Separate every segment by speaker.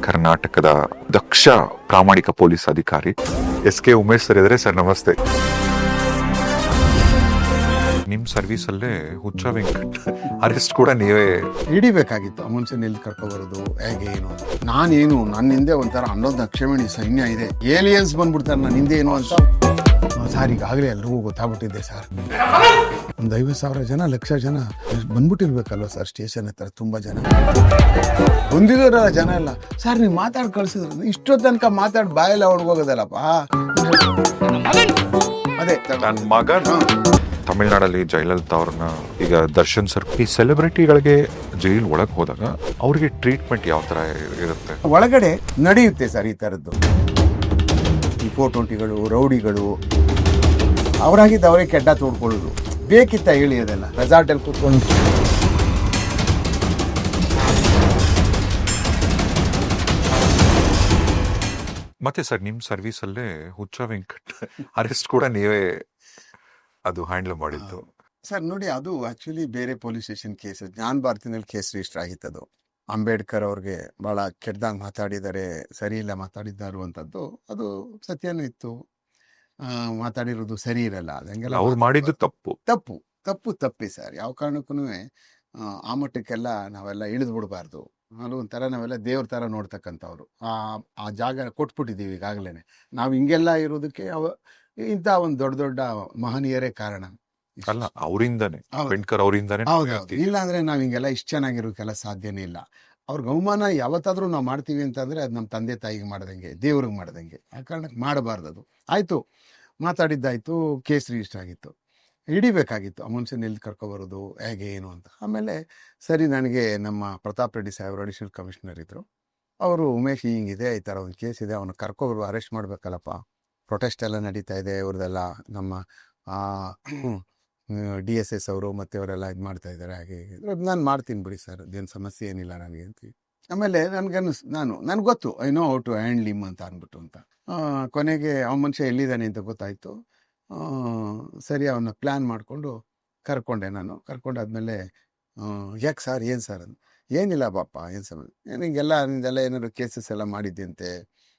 Speaker 1: ಕರ್ನಾಟಕದ ದಕ್ಷ ಪ್ರಾಮಾಣಿಕ ಪೊಲೀಸ್ ಅಧಿಕಾರಿ ಎಸ್.ಕೆ. ಉಮೇಶ್ ಸರ್ ಇದ್ದಾರೆ. ಸರ್ ನಮಸ್ತೆ. ನಿಮ್ ಸರ್ವಿಸ್ ಅಲ್ಲೇ ಹುಚ್ಚ ವೆಂಕಟ್ ಅರೆಸ್ಟ್ ಕೂಡ ನೀವೇ
Speaker 2: ಹಿಡಿಬೇಕಾಗಿತ್ತು. ಆ ಮನುಷ್ಯನ ಎಲ್ಲಿ ಕರ್ಕೊಬರೋದು ಹೇಗೆ ಏನು ಅಂತ. ನಾನೇನು ನನ್ನ ಹಿಂದೆ ಒಂಥರ 11 ಅಕ್ಷಮಣಿ ಸೈನ್ಯ ಇದೆ, ಏಲಿಯನ್ಸ್ ಬಂದ್ಬಿಡ್ತಾರೆ ನನ್ನ ಹಿಂದೆ ಏನು ಅಂತ. ಸರ್ ಈಗಾಗಲೇ ಎಲ್ರಿಗೂ ಗೊತ್ತಾಗ್ಬಿಟ್ಟಿದ್ದೆ ಸರ್. ಒಂದು 50,000 ಜನ, ಲಕ್ಷ ಜನ ಬಂದ್ಬಿಟ್ಟಿರ್ಬೇಕಲ್ವ ಸರ್ ಸ್ಟೇಷನ್ ಹತ್ರ. ತುಂಬಾ ಜನ ಬಂದಿದಾರಲ್ಲ ಜನ ಎಲ್ಲ. ಸರ್ ನೀವು ಮಾತಾಡಿ ಕಳ್ಸಿದ್ರು, ಇಷ್ಟೊತ್ತು ತನಕ ಮಾತಾಡಿ ಬಾಯೆಲ್ಲ ಒಣಗೋಗೋದಲ್ಲಪ್ಪ. ಅದೇ
Speaker 1: ನನ್ನ ಮಗ ತಮಿಳ್ನಾಡಲ್ಲಿ ಜಯಲಲಿತಾ ಅವ್ರನ್ನ, ಈಗ ದರ್ಶನ್ ಸರ್, ಈ ಸೆಲೆಬ್ರಿಟಿಗಳಿಗೆ ಜೈಲ್ ಒಳಗೆ ಹೋದಾಗ ಅವ್ರಿಗೆ ಟ್ರೀಟ್ಮೆಂಟ್ ಯಾವ ತರ ಇರುತ್ತೆ?
Speaker 2: ಒಳಗಡೆ ನಡೆಯುತ್ತೆ ಸರ್ ಈ ಥರದ್ದು. ಈ 420ಗಳು, ರೌಡಿಗಳು ಅವರಾಗಿದ್ದು ಅವರೇ ಕೆಡ್ಡ ತೋಡ್ಕೊಳ್ಳೋದು. ಬೇಕಿತ್ತ ಹೇಳಿ ಅದೆಲ್ಲ? ರೆಸಾರ್ಟಲ್ಲಿ ಕೂತ್ಕೊಂಡು
Speaker 1: ಮತ್ತೆ ಸರ್ ನಿಮ್ ಸರ್ವಿಸ್ ಅಲ್ಲೇ ಹುಚ್ಚ ವೆಂಕಟ್ ಅರೆಸ್ಟ್ ಕೂಡ ನೀವೇ ಅದು ಹ್ಯಾಂಡಲ್ ಮಾಡಿದ್ದು.
Speaker 2: ಸರ್ ನೋಡಿ, ಅದು ಆಕ್ಚುಲಿ ಬೇರೆ ಪೊಲೀಸ್ ಸ್ಟೇಷನ್ ಕೇಸ್, ಜ್ಞಾನ ಭಾರತಿನಲ್ಲಿ ಕೇಸ್ ರಿಜಿಸ್ಟರ್ ಆಗಿತ್ತದು. ಅಂಬೇಡ್ಕರ್ ಅವ್ರಿಗೆ ಬಹಳ ಕೆಟ್ಟದಾಗ ಮಾತಾಡಿದ್ದಾರೆ, ಸರಿ ಇಲ್ಲ ಮಾತಾಡಿದ್ದಾರು ಅಂತದ್ದು. ಅದು ಸತ್ಯನೂ ಇತ್ತು. ಮಾತಾಡಿರೋದು ಸರಿ ಇರಲ್ಲ, ಅದಂಗೆಲ್ಲ
Speaker 1: ಅವ್ರು ಮಾಡಿದ್ದು ತಪ್ಪು
Speaker 2: ತಪ್ಪು ತಪ್ಪು ತಪ್ಪಿ ಸರ್. ಯಾವ ಕಾರಣಕ್ಕೂ ಆ ಮಟ್ಟಕ್ಕೆಲ್ಲ ನಾವೆಲ್ಲ ಇಳಿದು ಬಿಡಬಾರ್ದು. ಅದು ಒಂಥರ ನಾವೆಲ್ಲ ದೇವ್ರ ಥರ ನೋಡ್ತಕ್ಕಂಥವ್ರು. ಆ ಜಾಗ ಕೊಟ್ಬಿಟ್ಟಿದ್ದೀವಿ ಈಗಾಗಲೇ. ನಾವು ಹಿಂಗೆಲ್ಲ ಇರೋದಕ್ಕೆ ಇಂಥ ಒಂದು ದೊಡ್ಡ ದೊಡ್ಡ ಮಹನೀಯರೇ ಕಾರಣ.
Speaker 1: ಅಲ್ಲ, ಅವರಿಂದಾನೆ, ಅಂಬೇಡ್ಕರ್ ಅವರಿಂದಾನೆ.
Speaker 2: ಹೌದೌದು. ಇಲ್ಲ ಅಂದ್ರೆ ನಾವ್ ಹಿಂಗೆಲ್ಲ ಇಷ್ಟು ಚೆನ್ನಾಗಿರೋಕೆಲ್ಲ ಸಾಧ್ಯನೇ ಇಲ್ಲ. ಅವ್ರಿಗೆ ಅವಮಾನ ಯಾವತ್ತಾದ್ರೂ ನಾವು ಮಾಡ್ತೀವಿ ಅಂತಂದ್ರೆ ಅದು ನಮ್ಮ ತಂದೆ ತಾಯಿಗೆ ಮಾಡ್ದಂಗೆ, ದೇವ್ರಿಗೆ ಮಾಡ್ದಂಗೆ. ಆ ಕಾರಣಕ್ಕೆ ಮಾಡಬಾರ್ದು. ಅದು ಆಯ್ತು, ಮಾತಾಡಿದ್ದಾಯ್ತು, ಕೇಸ್ ರಿಜಿಸ್ಟರ್ ಆಗಿತ್ತು. ಹಿಡಿಬೇಕಾಗಿತ್ತು ಆ ಮನುಷ್ಯನ ಎಲ್ಲಿ ಕರ್ಕೊಬರೋದು ಹೇಗೆ ಏನು ಅಂತ. ಆಮೇಲೆ ಸರಿ, ನನಗೆ ನಮ್ಮ ಪ್ರತಾಪ್ ರೆಡ್ಡಿ ಸಾಹೇಬ್ರು ಅಡಿಷನಲ್ ಕಮಿಷನರ್ ಇದ್ರು. ಅವರು, ಉಮೇಶ್ ಹಿಂಗಿದೆ, ಈ ಥರ ಒಂದು ಕೇಸ್ ಇದೆ, ಅವನು ಕರ್ಕೊಬರು, ಅರೆಸ್ಟ್ ಮಾಡ್ಬೇಕಲ್ಲಪ್ಪ, ಪ್ರೊಟೆಸ್ಟ್ ಎಲ್ಲ ನಡೀತಾ ಇದೆ ಇವ್ರದೆಲ್ಲ, ನಮ್ಮ DSS ಅವರು ಮತ್ತೆ ಅವರೆಲ್ಲ ಇದು ಮಾಡ್ತಾ ಇದ್ದಾರೆ, ಹಾಗೆ ನಾನು ಮಾಡ್ತೀನಿ ಬಿಡಿ ಸರ್, ಅದೇನು ಸಮಸ್ಯೆ ಏನಿಲ್ಲ ನನಗೆ ಅಂತ. ಆಮೇಲೆ ನನಗೆ ಗೊತ್ತು, I know how to handle him ಅಂತ ಅಂದ್ಬಿಟ್ಟು ಅಂತ. ಕೊನೆಗೆ ಅವನ ಮನುಷ್ಯ ಎಲ್ಲಿದ್ದಾನೆ ಅಂತ ಗೊತ್ತಾಯ್ತು. ಸರಿ, ಅವನ್ನ ಪ್ಲ್ಯಾನ್ ಮಾಡಿಕೊಂಡು ಕರ್ಕೊಂಡೆ ನಾನು. ಕರ್ಕೊಂಡಾದ್ಮೇಲೆ ಯಾಕೆ ಸರ್, ಏನು ಸರ್ ಅಂದ. ಏನಿಲ್ಲ ಬಾಪ, ಏನು ಸರ್, ನಿಂಗೆಲ್ಲ ನಿಂದೆಲ್ಲ ಏನಾದ್ರು ಕೇಸಸ್ ಎಲ್ಲ ಮಾಡಿದ್ಯಂತೆ,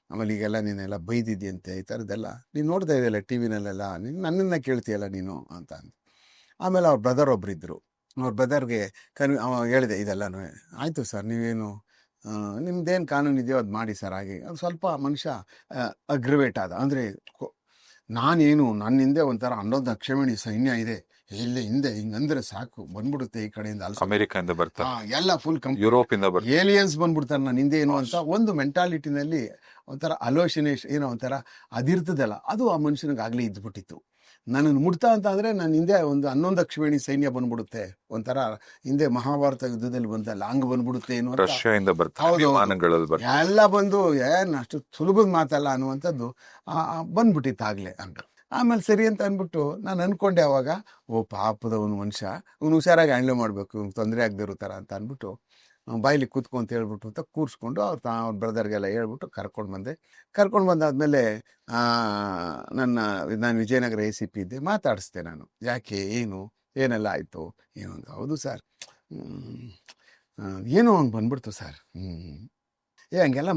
Speaker 2: ಆಮೇಲೆ ಈಗೆಲ್ಲ ನೀನೆಲ್ಲ ಬೈದಿದ್ಯಂತೆ, ಈ ಥರದ್ದೆಲ್ಲ ನೀನು ನೋಡ್ತಾ ಇದೆಯಲ್ಲ ಟಿ ವಿನಲ್ಲೆಲ್ಲ, ನೀನು ನನ್ನನ್ನು ಕೇಳ್ತೀಯಲ್ಲ ನೀನು ಅಂತ ಅಂದ. ಆಮೇಲೆ ಅವ್ರ ಬ್ರದರ್ ಒಬ್ಬರಿದ್ದರು. ಅವ್ರ ಬ್ರದರ್ಗೆ ಹೇಳಿದೆ ಇದೆಲ್ಲನೂ. ಆಯಿತು ಸರ್, ನೀವೇನು ನಿಮ್ದೇನು ಕಾನೂನು ಇದೆಯೋ ಅದು ಮಾಡಿ ಸರ್. ಹಾಗೆ ಅದು ಸ್ವಲ್ಪ ಮನುಷ್ಯ ಅಗ್ರಿವೇಟ್ ಆದ. ಅಂದರೆ ನಾನೇನು ನನ್ನ ಹಿಂದೆ ಒಂಥರ 11 ಅಕ್ಷಮಣಿ ಸೈನ್ಯ ಇದೆ, ಇಲ್ಲಿ ಹಿಂದೆ ಹಿಂಗಂದ್ರೆ ಸಾಕು ಬಂದ್ಬಿಡುತ್ತೆ ಈ ಕಡೆಯಿಂದ,
Speaker 1: ಅಮೆರಿಕದಿಂದ ಬರ್ತಾ
Speaker 2: ಎಲ್ಲ ಫುಲ್
Speaker 1: ಯುರೋಪ್ ಇಂದ ಬರ್ತಾರೆ,
Speaker 2: ಏಲಿಯನ್ಸ್ ಬಂದ್ಬಿಡ್ತಾರೆ ನನ್ನ ಹಿಂದೆ ಏನು ಅಂತ ಒಂದು ಮೆಂಟಾಲಿಟಿನಲ್ಲಿ ಒಂಥರ ಅಲೋಷನೇಶ್ ಏನೋ ಒಂಥರ ಅದಿರ್ತದಲ್ಲ, ಅದು ಆ ಮನುಷ್ಯನಿಗಾಗಲೇ ಇದ್ಬಿಟ್ಟಿತ್ತು. ನನ್ನನ್ನು ಮುಟ್ತಾ ಅಂತ ಅಂದರೆ ನನ್ನ ಹಿಂದೆ ಒಂದು 11 ಅಕ್ಷಮಣಿ ಸೈನ್ಯ ಬಂದ್ಬಿಡುತ್ತೆ, ಒಂಥರ ಹಿಂದೆ ಮಹಾಭಾರತ ಯುದ್ಧದಲ್ಲಿ ಬಂದಲ್ಲ ಹಂಗೆ ಬಂದ್ಬಿಡುತ್ತೆ ಏನು,
Speaker 1: ರಷ್ಯಾದಿಂದ ಬರ್ತಾರೆ,
Speaker 2: ಎಲ್ಲ ಬಂದು ಏನು ಅಷ್ಟು ಸುಲಭದ ಮಾತಲ್ಲ ಅನ್ನುವಂಥದ್ದು ಬಂದ್ಬಿಟ್ಟಿತ್ತಾಗಲೇ ಅಂತ. ಆಮೇಲೆ ಸರಿ ಅಂತ ಅಂದ್ಬಿಟ್ಟು ನಾನು ಅಂದ್ಕೊಂಡೆ ಅವಾಗ, ಓ ಪಾಪದ ಒಂದು ಮನುಷ್ಯ, ಅವ್ನು ಹುಷಾರಾಗಿ ಹ್ಯಾಂಡ್ಲ್ ಮಾಡಬೇಕು, ತೊಂದರೆ ಆಗದೆ ಇರೋ ಥರ ಅಂತ ಅಂದ್ಬಿಟ್ಟು ಬಾಯಿಲಿ ಕೂತ್ಕೊ ಅಂತ ಹೇಳ್ಬಿಟ್ಟು ಅಂತ ಕೂರಿಸ್ಕೊಂಡು ಅವ್ರ ಬ್ರದರ್ಗೆಲ್ಲ ಹೇಳ್ಬಿಟ್ಟು ಕರ್ಕೊಂಡು ಬಂದಾದ್ಮೇಲೆ ನಾನು ವಿಜಯನಗರ ACP ಇದ್ದೆ. ಮಾತಾಡಿಸ್ದೆ ನಾನು, ಯಾಕೆ ಏನೆಲ್ಲ ಆಯಿತು ಏನು ಅಂತ. ಹೌದು ಸರ್, ಏನೋ ಹಂಗೆ ಬಂದ್ಬಿಡ್ತು ಸರ್. ಹಂಗೆಲ್ಲ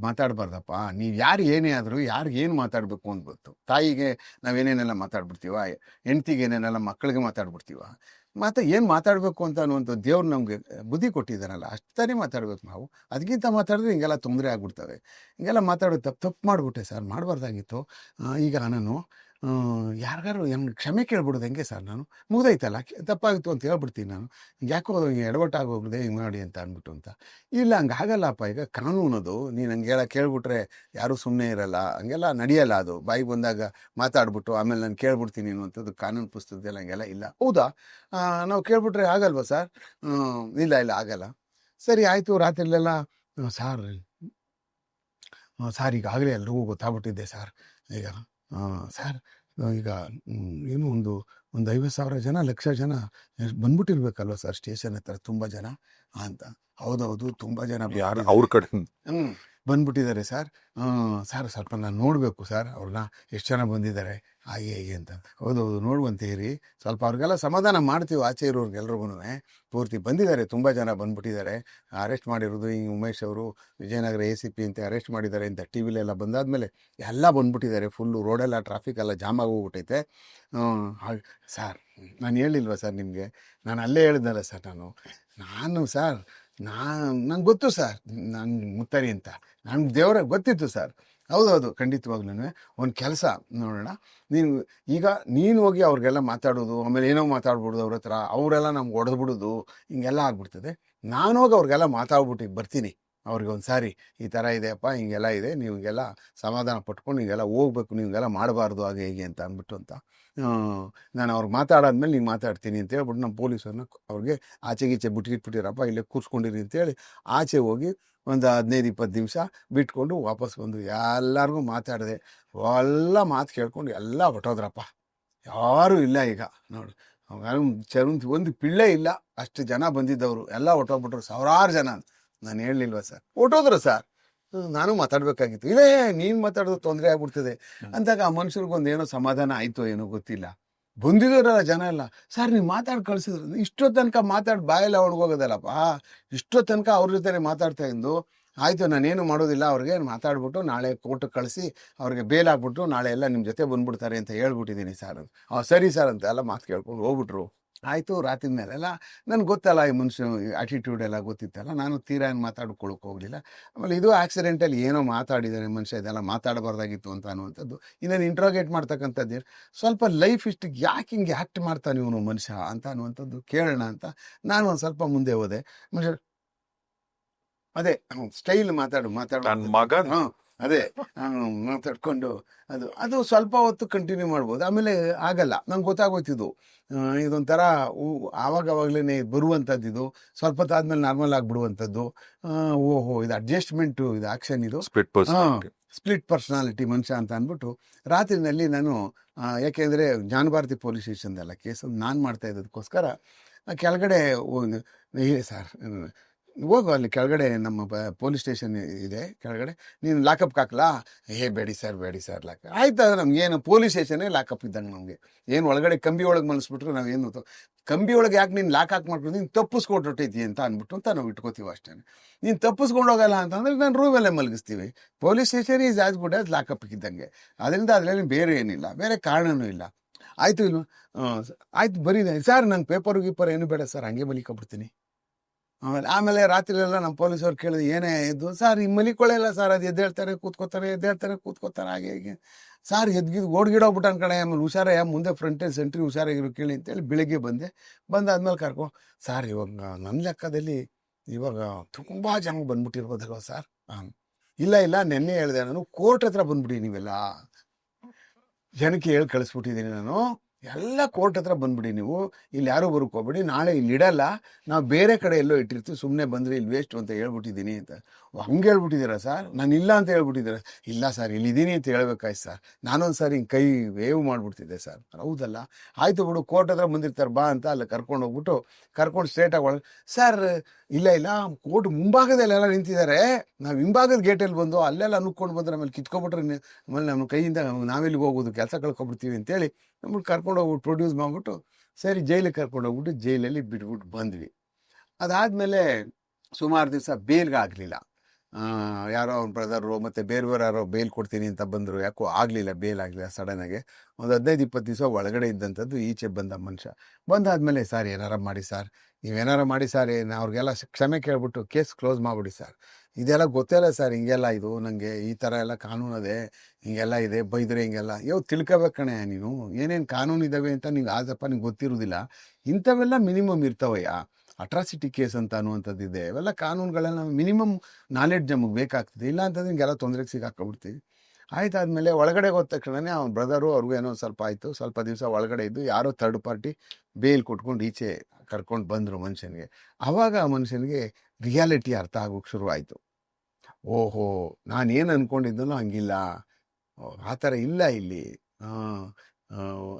Speaker 2: ಮಾತಾಡಬಾರ್ದಪ್ಪ, ನೀವು ಯಾರು ಏನೇ ಆದರೂ ಯಾರಿಗೆ ಏನು ಮಾತಾಡಬೇಕು ಅಂತ ಗೊತ್ತು. ತಾಯಿಗೆ ನಾವೇನೇನೆಲ್ಲ ಮಾತಾಡ್ಬಿಡ್ತೀವ, ಹೆಂಡ್ತಿಗೆ ಏನೇನೆಲ್ಲ ಮಕ್ಕಳಿಗೆ ಮಾತಾಡ್ಬಿಡ್ತೀವ. ಏನು ಮಾತಾಡಬೇಕು ಅಂತ ಅನ್ನುವಂಥ ದೇವ್ರು ನಮಗೆ ಬುದ್ಧಿ ಕೊಟ್ಟಿದ್ದಾನಲ್ಲ, ಅಷ್ಟೇ ಮಾತಾಡ್ಬೇಕು ನಾವು. ಅದಕ್ಕಿಂತ ಮಾತಾಡಿದ್ರೆ ಹಿಂಗೆಲ್ಲ ತೊಂದರೆ ಆಗ್ಬಿಡ್ತವೆ. ಹಿಂಗೆಲ್ಲ ಮಾತಾಡೋದು ತಪ್ಪು ಮಾಡಿಬಿಟ್ಟೆ ಸರ್, ಮಾಡಬಾರ್ದಾಗಿತ್ತು. ಈಗ ನಾನು ಯಾರಿಗಾರು ಕ್ಷಮೆ ಕೇಳ್ಬಿಡೋದು ಹೆಂಗೆ ಸರ್? ನಾನು ಮುಗ್ದೈತಲ್ಲ, ತಪ್ಪಾಗಿತ್ತು ಅಂತ ಹೇಳ್ಬಿಡ್ತೀನಿ ನಾನು. ಯಾಕೋ ಎಡವಟ್ಟಾಗೋಗ್ಬಿದೆ ಹಿಂಗೆ ಮಾಡಿ ಅಂತ ಅಂದ್ಬಿಟ್ಟು ಅಂತ. ಇಲ್ಲ, ಹಂಗೆ ಆಗಲ್ಲಪ್ಪ, ಈಗ ಕಾನೂನದು, ನೀನು ಹಂಗೆಲ್ಲ ಕೇಳ್ಬಿಟ್ರೆ ಯಾರೂ ಸುಮ್ಮನೆ ಇರಲ್ಲ, ಹಂಗೆಲ್ಲ ನಡೆಯಲ್ಲ. ಅದು ಬಾಯಿಗೆ ಬಂದಾಗ ಮಾತಾಡ್ಬಿಟ್ಟು ಆಮೇಲೆ ನಾನು ಕೇಳ್ಬಿಡ್ತೀನಿ ಅನ್ನುವಂಥದ್ದು ಕಾನೂನು ಪುಸ್ತಕದಲ್ಲಿ ಹಂಗೆಲ್ಲ ಇಲ್ಲ. ಹೌದಾ, ನಾವು ಕೇಳ್ಬಿಟ್ರೆ ಆಗಲ್ವಾ ಸರ್? ಇಲ್ಲ ಆಗಲ್ಲ. ಸರಿ ಆಯಿತು. ರಾತ್ರಿಲೆಲ್ಲ ಸಾರ್ ಈಗಾಗಲೇ ಎಲ್ರಿಗೂ ಗೊತ್ತಾಗ್ಬಿಟ್ಟಿದ್ದೆ ಸರ್. ಈಗ ಸರ್, ಈಗ ಏನು ಒಂದು 50,000 ಜನ, ಲಕ್ಷ ಜನ ಬಂದ್ಬಿಟ್ಟಿರ್ಬೇಕಲ್ವ ಸರ್ ಸ್ಟೇಷನ್ ಹತ್ರ, ತುಂಬ ಜನ ಅಂತ. ಹೌದೌದು, ತುಂಬ ಜನ
Speaker 1: ಯಾರು
Speaker 2: ಬಂದ್ಬಿಟ್ಟಿದ್ದಾರೆ.
Speaker 1: ಅವ್ರ ಕಡೆ?
Speaker 2: ಬಂದ್ಬಿಟ್ಟಿದ್ದಾರೆ ಸರ್. ಸರ್ ಸ್ವಲ್ಪ ನಾನು ನೋಡಬೇಕು ಸರ್ ಅವ್ರನ್ನ, ಎಷ್ಟು ಜನ ಬಂದಿದ್ದಾರೆ ಹಾಗೆ ಹೀಗೆ ಅಂತ. ಹೌದೌದು ನೋಡುವಂತೆ ಇರಿ, ಸ್ವಲ್ಪ ಅವ್ರಿಗೆಲ್ಲ ಸಮಾಧಾನ ಮಾಡ್ತೀವಿ, ಆಚೆ ಇರೋರ್ಗೆಲ್ರಿಗೂ ಪೂರ್ತಿ ಬಂದಿದ್ದಾರೆ, ತುಂಬ ಜನ ಬಂದ್ಬಿಟ್ಟಿದ್ದಾರೆ. ಅರೆಸ್ಟ್ ಮಾಡಿರೋದು ಈ ಉಮೇಶ್ ಅವರು ವಿಜಯನಗರ ACP ಅಂತ ಅರೆಸ್ಟ್ ಮಾಡಿದ್ದಾರೆ ಅಂತ ಟಿ ವಿಲೆಲ್ಲ ಬಂದಾದ್ಮೇಲೆ ಎಲ್ಲ ಬಂದ್ಬಿಟ್ಟಿದ್ದಾರೆ. ಫುಲ್ಲು ರೋಡೆಲ್ಲ ಟ್ರಾಫಿಕ್ ಎಲ್ಲ ಜಾಮ್ ಆಗೋಗ್ಬಿಟ್ಟೈತೆ. ಸರ್ ನಾನು ಹೇಳಿಲ್ವಾ ಸರ್ ನಿಮಗೆ, ನಾನು ಅಲ್ಲೇ ಹೇಳಿದ್ನಲ್ಲ ಸರ್, ನಾನು ಸರ್ ನಂಗೆ ಗೊತ್ತು ಸರ್, ನಾನು ಮುತ್ತರಿ ಅಂತ ನಂಗೆ ದೇವರ ಗೊತ್ತಿತ್ತು ಸರ್. ಹೌದೌದು ಖಂಡಿತವಾಗ್ಲೂ ಒಂದು ಕೆಲಸ ನೋಡೋಣ, ನೀನು ಹೋಗಿ ಅವ್ರಿಗೆಲ್ಲ ಮಾತಾಡೋದು, ಆಮೇಲೆ ಏನೋ ಮಾತಾಡ್ಬಿಡೋದು ಅವ್ರ ಹತ್ರ, ಅವರೆಲ್ಲ ನಮ್ಗೆ ಹೊಡೆದ್ಬಿಡೋದು, ಹಿಂಗೆಲ್ಲ ಆಗ್ಬಿಡ್ತದೆ. ನಾನು ಹೋಗಿ ಅವ್ರಿಗೆಲ್ಲ ಮಾತಾಡ್ಬಿಟ್ಟು ಬರ್ತೀನಿ ಅವ್ರಿಗೆ ಒಂದು ಸಾರಿ, ಈ ಥರ ಇದೆಯಪ್ಪ, ಹಿಂಗೆಲ್ಲ ಇದೆ, ನೀವು ಹಿಂಗೆಲ್ಲ ಸಮಾಧಾನ ಪಟ್ಕೊಂಡು ಹಿಂಗೆಲ್ಲ ಹೋಗ್ಬೇಕು, ನೀವು ಹಿಂಗೆಲ್ಲ ಮಾಡಬಾರ್ದು ಹಾಗೆ ಹೀಗೆ ಅಂತ ಅಂದ್ಬಿಟ್ಟು ಅಂತ. ನಾನು ಅವ್ರಿಗೆ ಮಾತಾಡಾದ್ಮೇಲೆ ನೀವು ಮಾತಾಡ್ತೀನಿ ಅಂತ ಹೇಳ್ಬಿಟ್ಟು ನಮ್ಮ ಪೊಲೀಸರನ್ನ ಅವ್ರಿಗೆ ಆಚೆಗೀಚೆ ಬಿಟ್ಟಿರಪ್ಪ, ಇಲ್ಲೇ ಕೂರಿಸ್ಕೊಂಡಿರಿ ಅಂತೇಳಿ ಆಚೆ ಹೋಗಿ ಒಂದು 15-20 ನಿಮಿಷ ಬಿಟ್ಕೊಂಡು ವಾಪಸ್ ಬಂದು ಎಲ್ಲರಿಗೂ ಮಾತಾಡಿದೆ. ಎಲ್ಲ ಮಾತು ಕೇಳ್ಕೊಂಡು ಎಲ್ಲ ಹೊಟ್ಟೋದ್ರಪ್ಪ, ಯಾರೂ ಇಲ್ಲ ಈಗ ನೋಡು. ಒಂದು ಪಿಳ್ಳೆ ಇಲ್ಲ, ಅಷ್ಟು ಜನ ಬಂದಿದ್ದವರು ಎಲ್ಲ ಹೊಟ್ಟೋಗ್ಬಿಟ್ರು, ಸಾವಿರಾರು ಜನ. ನಾನು ಹೇಳಲಿಲ್ವ ಸರ್, ಹೊಟ್ಟೋದ್ರು ಸರ್. ನಾನು ಮಾತಾಡಬೇಕಾಗಿತ್ತು. ಇಲ್ಲೇ ನೀನು ಮಾತಾಡೋದು ತೊಂದರೆ ಆಗ್ಬಿಡ್ತದೆ ಅಂದಾಗ ಆ ಮನುಷ್ಯರಿಗೊಂದು ಏನೋ ಸಮಾಧಾನ ಆಯಿತು ಏನೋ ಗೊತ್ತಿಲ್ಲ. ಬಂದಿದ್ದಾರಲ್ಲ ಜನ ಎಲ್ಲ, ಸರ್ ನೀವು ಮಾತಾಡಿ ಕಳಿಸಿದ್ರು, ಇಷ್ಟೊತ್ತು ತನಕ ಮಾತಾಡಿ ಬಾಯೆಲ್ಲ ಒಣಗೋಗೋದಲ್ಲಪ್ಪ, ಇಷ್ಟೊತ್ತು ತನಕ ಅವ್ರ ಜೊತೆ ಮಾತಾಡ್ತಾ ಇದ್ದು ಆಯಿತು, ನಾನೇನು ಮಾಡೋದಿಲ್ಲ, ಅವ್ರಿಗೆ ಮಾತಾಡ್ಬಿಟ್ಟು ನಾಳೆ ಕೋರ್ಟಿಗೆ ಕಳಿಸಿ ಅವ್ರಿಗೆ ಬೇಲ್ ಹಾಕ್ಬಿಟ್ಟು ನಾಳೆ ಎಲ್ಲ ನಿಮ್ಮ ಜೊತೆ ಬಂದ್ಬಿಡ್ತಾರೆ ಅಂತ ಹೇಳ್ಬಿಟ್ಟಿದ್ದೀನಿ ಸರ್. ಸರಿ ಸರ್ ಅಂತ ಎಲ್ಲ ಮಾತು ಕೇಳ್ಕೊಂಡು ಹೋಗ್ಬಿಟ್ರು. ಆಯಿತು. ರಾತ್ರಿ ಮೇಲೆಲ್ಲ ನನಗೆ ಗೊತ್ತಲ್ಲ, ಈ ಮನುಷ್ಯ ಆ್ಯಟಿಟ್ಯೂಡ್ ಎಲ್ಲ ಗೊತ್ತಿತ್ತಲ್ಲ, ನಾನು ತೀರಾ ಏನು ಮಾತಾಡ್ಕೊಳಕ್ಕೆ ಹೋಗಲಿಲ್ಲ. ಆಮೇಲೆ ಇದು ಆಕ್ಸಿಡೆಂಟಲ್ಲಿ ಏನೋ ಮಾತಾಡಿದ್ದಾನೆ ಮನುಷ್ಯ, ಇದೆಲ್ಲ ಮಾತಾಡಬಾರ್ದಾಗಿತ್ತು ಅಂತ ಅನ್ನುವಂಥದ್ದು. ಇನ್ನೇನು ಇಂಟ್ರೋಗೇಟ್ ಮಾಡ್ತಕ್ಕಂಥದ್ದು, ಸ್ವಲ್ಪ ಲೈಫ್ ಇಷ್ಟಿಗೆ ಯಾಕೆ ಹಿಂಗೆ ಆ್ಯಕ್ಟ್ ಮಾಡ್ತಾನೆ ಇವನು ಮನುಷ್ಯ ಅಂತ ಅನ್ನುವಂಥದ್ದು ಕೇಳೋಣ ಅಂತ ನಾನು ಒಂದು ಸ್ವಲ್ಪ ಮುಂದೆ ಹೋದೆ. ಮನುಷ್ಯ ಅದೇ ಸ್ಟೈಲ್ ಮಾತಾಡು
Speaker 1: ನನ್ನ ಮಗ
Speaker 2: ಅದೇ ಮಾತಾಡ್ಕೊಂಡು ಅದು ಸ್ವಲ್ಪ ಹೊತ್ತು ಕಂಟಿನ್ಯೂ ಮಾಡ್ಬೋದು, ಆಮೇಲೆ ಆಗಲ್ಲ. ನಂಗೆ ಗೊತ್ತಾಗೋಯ್ತಿದ್ದು ಇದೊಂಥರ ಆವಾಗವಾಗಲೇ ಬರುವಂಥದ್ದು, ಇದು ಸ್ವಲ್ಪ ಹೊತ್ತಾದ್ಮೇಲೆ ನಾರ್ಮಲ್ ಆಗಿಬಿಡುವಂಥದ್ದು. ಓಹೋ ಇದು ಅಡ್ಜಸ್ಟ್ಮೆಂಟು, ಇದು ಆ್ಯಕ್ಷನ್, ಇದು ಸ್ಪ್ಲಿಟ್ ಪರ್ಸನಾಲಿಟಿ ಮನುಷ್ಯ ಅಂತ ಅಂದ್ಬಿಟ್ಟು ರಾತ್ರಿನಲ್ಲಿ ನಾನು ಯಾಕೆಂದರೆ ಜ್ಞಾನಭಾರತಿ ಪೊಲೀಸ್ ಸ್ಟೇಷನ್ದೆಲ್ಲ ಕೇಸು ನಾನು ಮಾಡ್ತಾ ಇದ್ದದಕ್ಕೋಸ್ಕರ ಕೆಳಗಡೆ ಸರ್ ಹೋಗು, ಅಲ್ಲಿ ಕೆಳಗಡೆ ನಮ್ಮ ಪೊಲೀಸ್ ಸ್ಟೇಷನ್ ಇದೆ ಕೆಳಗಡೆ, ನೀನು ಲಾಕಪ್ಗೆ ಹಾಕ್ಲಾ? ಬೇಡಿ ಸರ್ ಲಾಕ್ ಆಯ್ತು. ಅದು ನಮಗೇನು ಪೊಲೀಸ್ ಸ್ಟೇಷನ್ನೇ ಲಾಕಪ್ ಇದ್ದಂಗೆ ನಮಗೆ. ಏನು ಒಳಗಡೆ ಕಂಬಿ ಒಳಗೆ ಮಲಗಿಸ್ಬಿಟ್ರು ನಾವೇನು ಕಂಬಿ ಒಳಗೆ ಯಾಕೆ ನೀನು ಲಾಕ್ ಹಾಕಿ ಮಾಡ್ಬಿಟ್ಟು ನೀನು ತಪ್ಪಿಸ್ಕೊಟ್ಟೈತಿ ಅಂತ ಅಂದ್ಬಿಟ್ಟು ಅಂತ ನಾವು ಇಟ್ಕೋತೀವಿ ಅಷ್ಟೇ. ನೀನು ತಪ್ಪಿಸ್ಕೊಂಡು ಹೋಗಲ್ಲ ಅಂತಂದರೆ ನಾನು ರೂಮಲ್ಲೇ ಮಲಗಿಸ್ತೀವಿ. Police station is as good as lockup ಇದ್ದಂಗೆ, ಅದರಿಂದ ಅದರಲ್ಲಿ ಬೇರೆ ಏನಿಲ್ಲ, ಬೇರೆ ಕಾರಣವೂ ಇಲ್ಲ. ಆಯಿತು ಇನ್ನು ಆಯ್ತು ಬರೀದೆ ಸರ್, ನಂಗೆ ಪೇಪರು ಗೀಪರ್ ಏನು ಬೇಡ ಸರ್, ಹಂಗೆ ಮಲಿಕೊಬಿಡ್ತೀನಿ. ಆಮೇಲೆ ರಾತ್ರಿಯೆಲ್ಲ ನಮ್ಮ ಪೊಲೀಸವ್ರು ಕೇಳಿದ್ರು ಏನೇ ಎದ್ದು, ಸರ್ ಈ ಮಲಿಕೊಳ್ಳಲ್ಲ ಸರ್, ಅದು ಎದ್ದೇಳ್ತಾರೆ ಕೂತ್ಕೋತಾರೆ ಹಾಗೆ ಹೀಗೆ. ಸರ್ ಎದ್ಗಿದ್ದು ಓಡ್ಗಿಡೋಗ್ಬಿಟ್ಟು ಕಡೆ, ಆಮೇಲೆ ಹುಷಾರಯ್ಯ ಮುಂದೆ ಫ್ರಂಟಲ್ಲಿ ಸೆಂಟ್ರಿ ಹುಷಾರಾಗಿರೋ ಕೇಳಿ ಅಂತೇಳಿ ಬೆಳಿಗ್ಗೆ ಬಂದಾದ್ಮೇಲೆ ಸರ್ ಇವಾಗ ನನ್ನ ಲೆಕ್ಕದಲ್ಲಿ ಇವಾಗ ತುಂಬ ಜನ ಬಂದ್ಬಿಟ್ಟಿರ್ಬೋದಲ್ವ ಸರ್? ಇಲ್ಲ ನೆನ್ನೆ ಹೇಳಿದೆ ನಾನು, ಕೋರ್ಟ್ ಹತ್ರ ಬಂದ್ಬಿಡಿ, ನೀವೆಲ್ಲ ಜನಕ್ಕೆ ಹೇಳಿ ಕಳಿಸ್ಬಿಟ್ಟಿದ್ದೀನಿ ನಾನು, ಎಲ್ಲ ಕೋರ್ಟ್ ಹತ್ರ ಬಂದ್ಬಿಡಿ, ನೀವು ಇಲ್ಲಿ ಯಾರೂ ಬರೋಕ್ಕೋಗ್ಬೇಡಿ, ನಾಳೆ ಇಲ್ಲಿ ಇಡಲ್ಲ, ನಾವು ಬೇರೆ ಕಡೆ ಎಲ್ಲೋ ಇಟ್ಟಿರ್ತೀವಿ, ಸುಮ್ಮನೆ ಬಂದರೆ ಇಲ್ಲಿ ವೇಸ್ಟ್ ಅಂತ ಹೇಳ್ಬಿಟ್ಟಿದ್ದೀನಿ ಅಂತ. ಹಂಗೆ ಹೇಳ್ಬಿಟ್ಟಿದ್ದೀರಾ ಸರ್? ನಾನು ಇಲ್ಲ ಅಂತ ಹೇಳ್ಬಿಟ್ಟಿದ್ದೀರಾ? ಇಲ್ಲ ಸರ್ ಇಲ್ಲಿದ್ದೀನಿ ಅಂತ ಹೇಳ್ಬೇಕಾಯ್ತು ಸರ್, ನಾನೊಂದು ಸಾರಿ ಹಿಂಗೆ ಕೈ ವೇವ್ ಮಾಡಿಬಿಡ್ತಿದ್ದೆ ಸರ್. ಹೌದಲ್ಲ, ಆಯಿತು ಬಿಡು, ಕೋರ್ಟ್ ಹತ್ರ ಬಂದಿರ್ತಾರೆ ಬಾ ಅಂತ ಅಲ್ಲಿ ಕರ್ಕೊಂಡು ಸ್ಟ್ರೇಟಾಗಿ ಒಳಗೆ. ಸರ್ ಇಲ್ಲ ಕೋರ್ಟ್ ಮುಂಭಾಗದಲ್ಲೆಲ್ಲ ನಿಂತಿದ್ದಾರೆ, ನಾವು ಹಿಂಭಾಗದ ಗೇಟಲ್ಲಿ ಬಂದು ಅಲ್ಲೆಲ್ಲ ಅನ್ಕೊಂಡು ಬಂದ್ರೆ ಆಮೇಲೆ ಕಿತ್ಕೊಬಿಟ್ರೆ ಆಮೇಲೆ ನಮ್ಮ ಕೈಯಿಂದ ನಾವೆಲ್ಲಿಗೆ ಹೋಗೋದು, ಕೆಲಸ ಕಳ್ಕೊಬಿಡ್ತೀವಿ ಅಂತೇಳಿ ನಮ್ಮನ್ನು ಕರ್ಕೊಂಡೋಗ್ಬಿಟ್ಟು ಪ್ರೊಡ್ಯೂಸ್ ಮಾಡಿಬಿಟ್ಟು ಸರಿ ಜೈಲಿಗೆ ಕರ್ಕೊಂಡೋಗ್ಬಿಟ್ಟು ಜೈಲಲ್ಲಿ ಬಿಟ್ಬಿಟ್ಟು ಬಂದ್ವಿ. ಅದಾದಮೇಲೆ ಸುಮಾರು ದಿವಸ ಬೇಲ್ಗೆ ಆಗಲಿಲ್ಲ. ಯಾರೋ ಅವ್ನ ಬ್ರದರು ಮತ್ತು ಬೇರೆ ಯಾರೋ ಬೇಲ್ ಕೊಡ್ತೀನಿ ಅಂತ ಬಂದರು, ಯಾಕೋ ಆಗಲಿಲ್ಲ, ಬೇಲ್ ಆಗಲಿಲ್ಲ. ಸಡನ್ನಾಗೆ ಒಂದು 15-20 ದಿವಸ ಒಳಗಡೆ ಇದ್ದಂಥದ್ದು ಈಚೆ ಬಂದ ಮನುಷ್ಯ. ಬಂದಾದಮೇಲೆ ಸರ್ ಏನಾರ ಮಾಡಿ ಸರ್, ನೀವೇನಾರ ಮಾಡಿ ಸರ್, ಅವ್ರಿಗೆಲ್ಲ ಕ್ಷಮೆ ಕೇಳ್ಬಿಟ್ಟು ಕೇಸ್ ಕ್ಲೋಸ್ ಮಾಡಿಬಿಡಿ ಸರ್, ಇದೆಲ್ಲ ಗೊತ್ತಿಲ್ಲ ಸರ್, ಹಿಂಗೆಲ್ಲ ಇದು ನನಗೆ ಈ ಥರ ಎಲ್ಲ ಕಾನೂನದೆ, ಹಿಂಗೆಲ್ಲ ಇದೆ, ಬೈದರೆ ಹಿಂಗೆಲ್ಲ ತಿಳ್ಕೊಬೇಕು ಕಣೆ ನೀನು, ಏನೇನು ಕಾನೂನು ಇದ್ದಾವೆ ಅಂತ ನಿಂಗೆ ಆದಪ್ಪ ನಿಂಗೆ ಗೊತ್ತಿರೋದಿಲ್ಲ. ಇಂಥವೆಲ್ಲ ಮಿನಿಮಮ್ ಇರ್ತವಯ್ಯ. ಅಟ್ರಾಸಿಟಿ ಕೇಸ್ ಅಂತ ಅನ್ನುವಂಥದ್ದು ಇದೆ, ಇವೆಲ್ಲ ಕಾನೂನುಗಳೆಲ್ಲ ಮಿನಿಮಮ್ ನಾಲೆಡ್ಜ್ ನಮಗೆ ಬೇಕಾಗ್ತದೆ, ಇಲ್ಲ ಅಂತಂದ್ರೆ ಹಿಂಗೆಲ್ಲ ತೊಂದರೆಗೆ ಸಿಗಾಕ್ಬಿಡ್ತೀವಿ. ಆಯ್ತಾದ್ಮೇಲೆ ಒಳಗಡೆ ಹೋದ ತಕ್ಷಣವೇ ಅವ್ನ ಬ್ರದರು ಅವ್ರಿಗೂ ಏನೋ ಸ್ವಲ್ಪ ಆಯಿತು, ಸ್ವಲ್ಪ ದಿವಸ ಒಳಗಡೆ ಇದ್ದು ಯಾರೋ ಥರ್ಡ್ ಪಾರ್ಟಿ ಬೇಲ್ ಕೊಟ್ಕೊಂಡು ಈಚೆ ಕರ್ಕೊಂಡು ಬಂದರು ಮನುಷ್ಯನಿಗೆ. ಆವಾಗ ಆ ಮನುಷ್ಯನಿಗೆ ರಿಯಾಲಿಟಿ ಅರ್ಥ ಆಗೋಕ್ಕೆ ಶುರುವಾಯಿತು. ಓಹೋ ನಾನೇನು ಅಂದ್ಕೊಂಡಿದ್ದನೋ ಹಂಗಿಲ್ಲ, ಆ ಥರ ಇಲ್ಲ ಇಲ್ಲಿ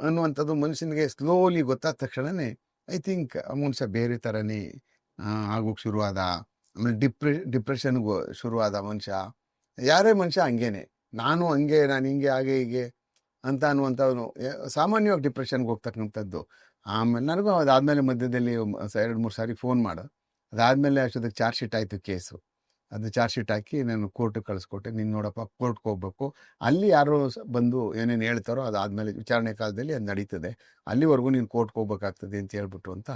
Speaker 2: ಅನ್ನುವಂಥದ್ದು ಮನುಷ್ಯನಿಗೆ ಸ್ಲೋಲಿ ಗೊತ್ತಾದ ತಕ್ಷಣವೇ ಐ ಥಿಂಕ್ ಆ ಮನುಷ್ಯ ಬೇರೆ ಥರನೇ ಆಗೋಕ್ಕೆ ಶುರುವಾದ. ಆಮೇಲೆ ಡಿಪ್ರೆಷನ್ಗೆ ಶುರುವಾದ ಮನುಷ್ಯ. ಯಾರೇ ಮನುಷ್ಯ ಹಂಗೇನೆ, ನಾನು ಹಂಗೆ, ನಾನು ಹಿಂಗೆ, ಹಾಗೆ ಹೀಗೆ ಅಂತ ಅನ್ನುವಂಥವನು ಸಾಮಾನ್ಯವಾಗಿ ಡಿಪ್ರೆಷನ್ಗೆ ಹೋಗ್ತಕ್ಕಂಥದ್ದು. ಆಮೇಲೆ ನನಗೂ ಅದಾದಮೇಲೆ ಮಧ್ಯದಲ್ಲಿ 2-3 ಸಾರಿ ಫೋನ್ ಮಾಡು. ಅದಾದಮೇಲೆ ಅಷ್ಟೊತ್ತಿಗೆ ಚಾರ್ಜ್ ಶೀಟ್ ಆಯಿತು ಕೇಸು. ಅದು ಚಾರ್ಜ್ ಶೀಟ್ ಹಾಕಿ ನಾನು ಕೋರ್ಟಿಗೆ ಕಳಿಸ್ಕೊಟ್ಟೆ. ನೀನು ನೋಡಪ್ಪ ಕೋರ್ಟ್ಗೆ ಹೋಗ್ಬೇಕು, ಅಲ್ಲಿ ಯಾರೋ ಬಂದು ಏನೇನು ಹೇಳ್ತಾರೋ ಅದಾದಮೇಲೆ ವಿಚಾರಣೆ ಕಾಲದಲ್ಲಿ ಅದು ನಡೀತದೆ, ಅಲ್ಲಿವರೆಗೂ ನೀನು ಕೋರ್ಟ್ಗೆ ಹೋಗ್ಬೇಕಾಗ್ತದೆ ಅಂತ ಹೇಳ್ಬಿಟ್ಟು ಅಂತ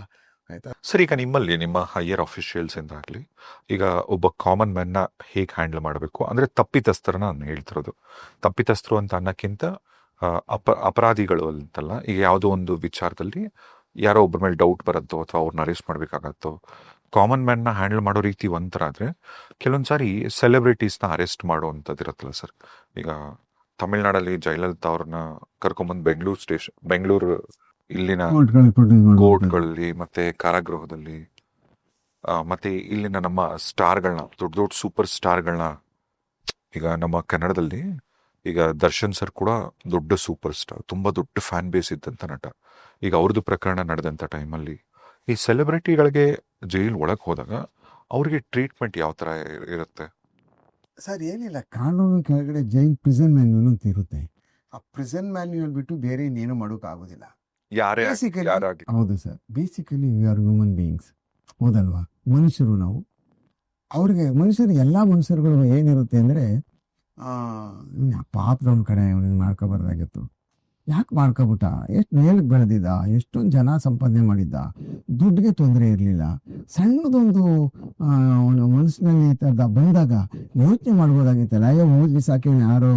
Speaker 2: ಆಯಿತಾ.
Speaker 1: ಸರ್, ಈಗ ನಿಮ್ಮಲ್ಲಿ ನಿಮ್ಮ ಹೈಯರ್ ಅಫಿಷಿಯಲ್ಸ್ ಇಂದಾಗಲಿ ಈಗ ಒಬ್ಬ ಕಾಮನ್ ಮ್ಯಾನ್ನ ಹೇಗೆ ಹ್ಯಾಂಡಲ್ ಮಾಡಬೇಕು ಅಂದರೆ ತಪ್ಪಿತಸ್ಥರನ್ನ ನಾನು ಹೇಳ್ತಿರೋದು. ತಪ್ಪಿತಸ್ಥರು ಅಂತ ಅನ್ನೋಕ್ಕಿಂತ ಅಪರಾಧಿಗಳು ಅಂತಲ್ಲ. ಈಗ ಯಾವುದೋ ಒಂದು ವಿಚಾರದಲ್ಲಿ ಯಾರೋ ಒಬ್ಬರ ಮೇಲೆ ಡೌಟ್ ಬರುತ್ತೋ ಅಥವಾ ಅವ್ರನ್ನ ಅರೆಸ್ಟ್ ಮಾಡಬೇಕಾಗತ್ತೋ, ಕಾಮನ್ ಮ್ಯಾನ್ನ ಹ್ಯಾಂಡಲ್ ಮಾಡೋ ರೀತಿ ಒಂಥರ ಆದರೆ ಕೆಲವೊಂದು ಸಾರಿ ಸೆಲೆಬ್ರಿಟೀಸ್ನ ಅರೆಸ್ಟ್ ಮಾಡುವಂಥದ್ದು ಇರುತ್ತಲ್ಲ ಸರ್. ಈಗ ತಮಿಳ್ನಾಡಲ್ಲಿ ಜಯಲಲಿತಾ ಅವ್ರನ್ನ ಕರ್ಕೊಂಬಂದು ಬೆಂಗಳೂರು ಇಲ್ಲಿನ ಕೋರ್ಟ್ಗಳಲ್ಲಿ ಮತ್ತೆ ಕಾರಾಗೃಹದಲ್ಲಿ ಮತ್ತೆ ಇಲ್ಲಿನ ನಮ್ಮ ಸ್ಟಾರ್ಗಳನ್ನ, ದೊಡ್ಡ ದೊಡ್ಡ ಸೂಪರ್ ಸ್ಟಾರ್ಗಳನ್ನ, ಈಗ ನಮ್ಮ ಕನ್ನಡದಲ್ಲಿ ಈಗ ದರ್ಶನ್ ಸರ್ ಕೂಡ ದೊಡ್ಡ ಸೂಪರ್ ಸ್ಟಾರ್, ತುಂಬ ದೊಡ್ಡ ಫ್ಯಾನ್ ಬೇಸ್ ಇದ್ದಂಥ ನಟ. ಈಗ ಅವ್ರದ್ದು ಪ್ರಕರಣ ನಡೆದಂಥ ಟೈಮಲ್ಲಿ ಈ ಸೆಲೆಬ್ರಿಟಿಗಳಿಗೆ ಜೈಲ್ ಒಳಗೆ ಹೋದಾಗ ಅವ್ರಿಗೆ ಟ್ರೀಟ್ಮೆಂಟ್ ಯಾವ ಥರ ಇರುತ್ತೆ
Speaker 2: ಸರ್? ಏನಿಲ್ಲ, ಕಾನೂನು ಕೆಳಗಡೆ ಜೈಲ್ ಪ್ರಿಸನ್ ಮ್ಯಾನ್ಯೂಲ್ ಅಂತ ಇರುತ್ತೆ. ಆ ಪ್ರಿಸನ್ ಮ್ಯಾನ್ಯೂಲ್ ಬಿಟ್ಟು ಬೇರೆ ಇನ್ನೇನು ಮಾಡೋಕ್ಕಾಗೋದಿಲ್ಲ.
Speaker 1: ಯಾರೇ
Speaker 2: Basically-
Speaker 1: ಯಾರಾಗಿ
Speaker 2: ಹೌದು sir, basically we are human beings, ಹೌದಲ್ವಾ? ಮನುಷ್ಯರು ನಾವು. ಅವ್ರಿಗೆ ಮನುಷ್ಯರು, ಎಲ್ಲ ಮನುಷ್ಯರುಗಳು ಏನಿರುತ್ತೆ ಅಂದರೆ ಪಾಪದವನ ಕಡೆ ಅವ್ನಿಗೆ ಮಾಡ್ಕೊಬಾರ್ದಾಗಿತ್ತು. ಯಾಕೆ ಮಾಡ್ಕೊಬಿಟ್ಟ? ಎಷ್ಟು ಮೇಲಕ್ಕೆ ಬೆಳೆದಿದ್ದ, ಎಷ್ಟೊಂದು ಜನ ಸಂಪಾದನೆ ಮಾಡಿದ್ದ, ದುಡ್ಡಿಗೆ ತೊಂದರೆ ಇರಲಿಲ್ಲ. ಸಣ್ಣದೊಂದು ಅವನ ಮನಸ್ಸಿನಲ್ಲಿ ಈ ಥರದ ಬಂದಾಗ ಯೋಚನೆ ಮಾಡ್ಬೋದಾಗಿತ್ತಲ್ಲ. ಅಯ್ಯೋ ಮೂರು ಸಾಕಿ ಯಾರೋ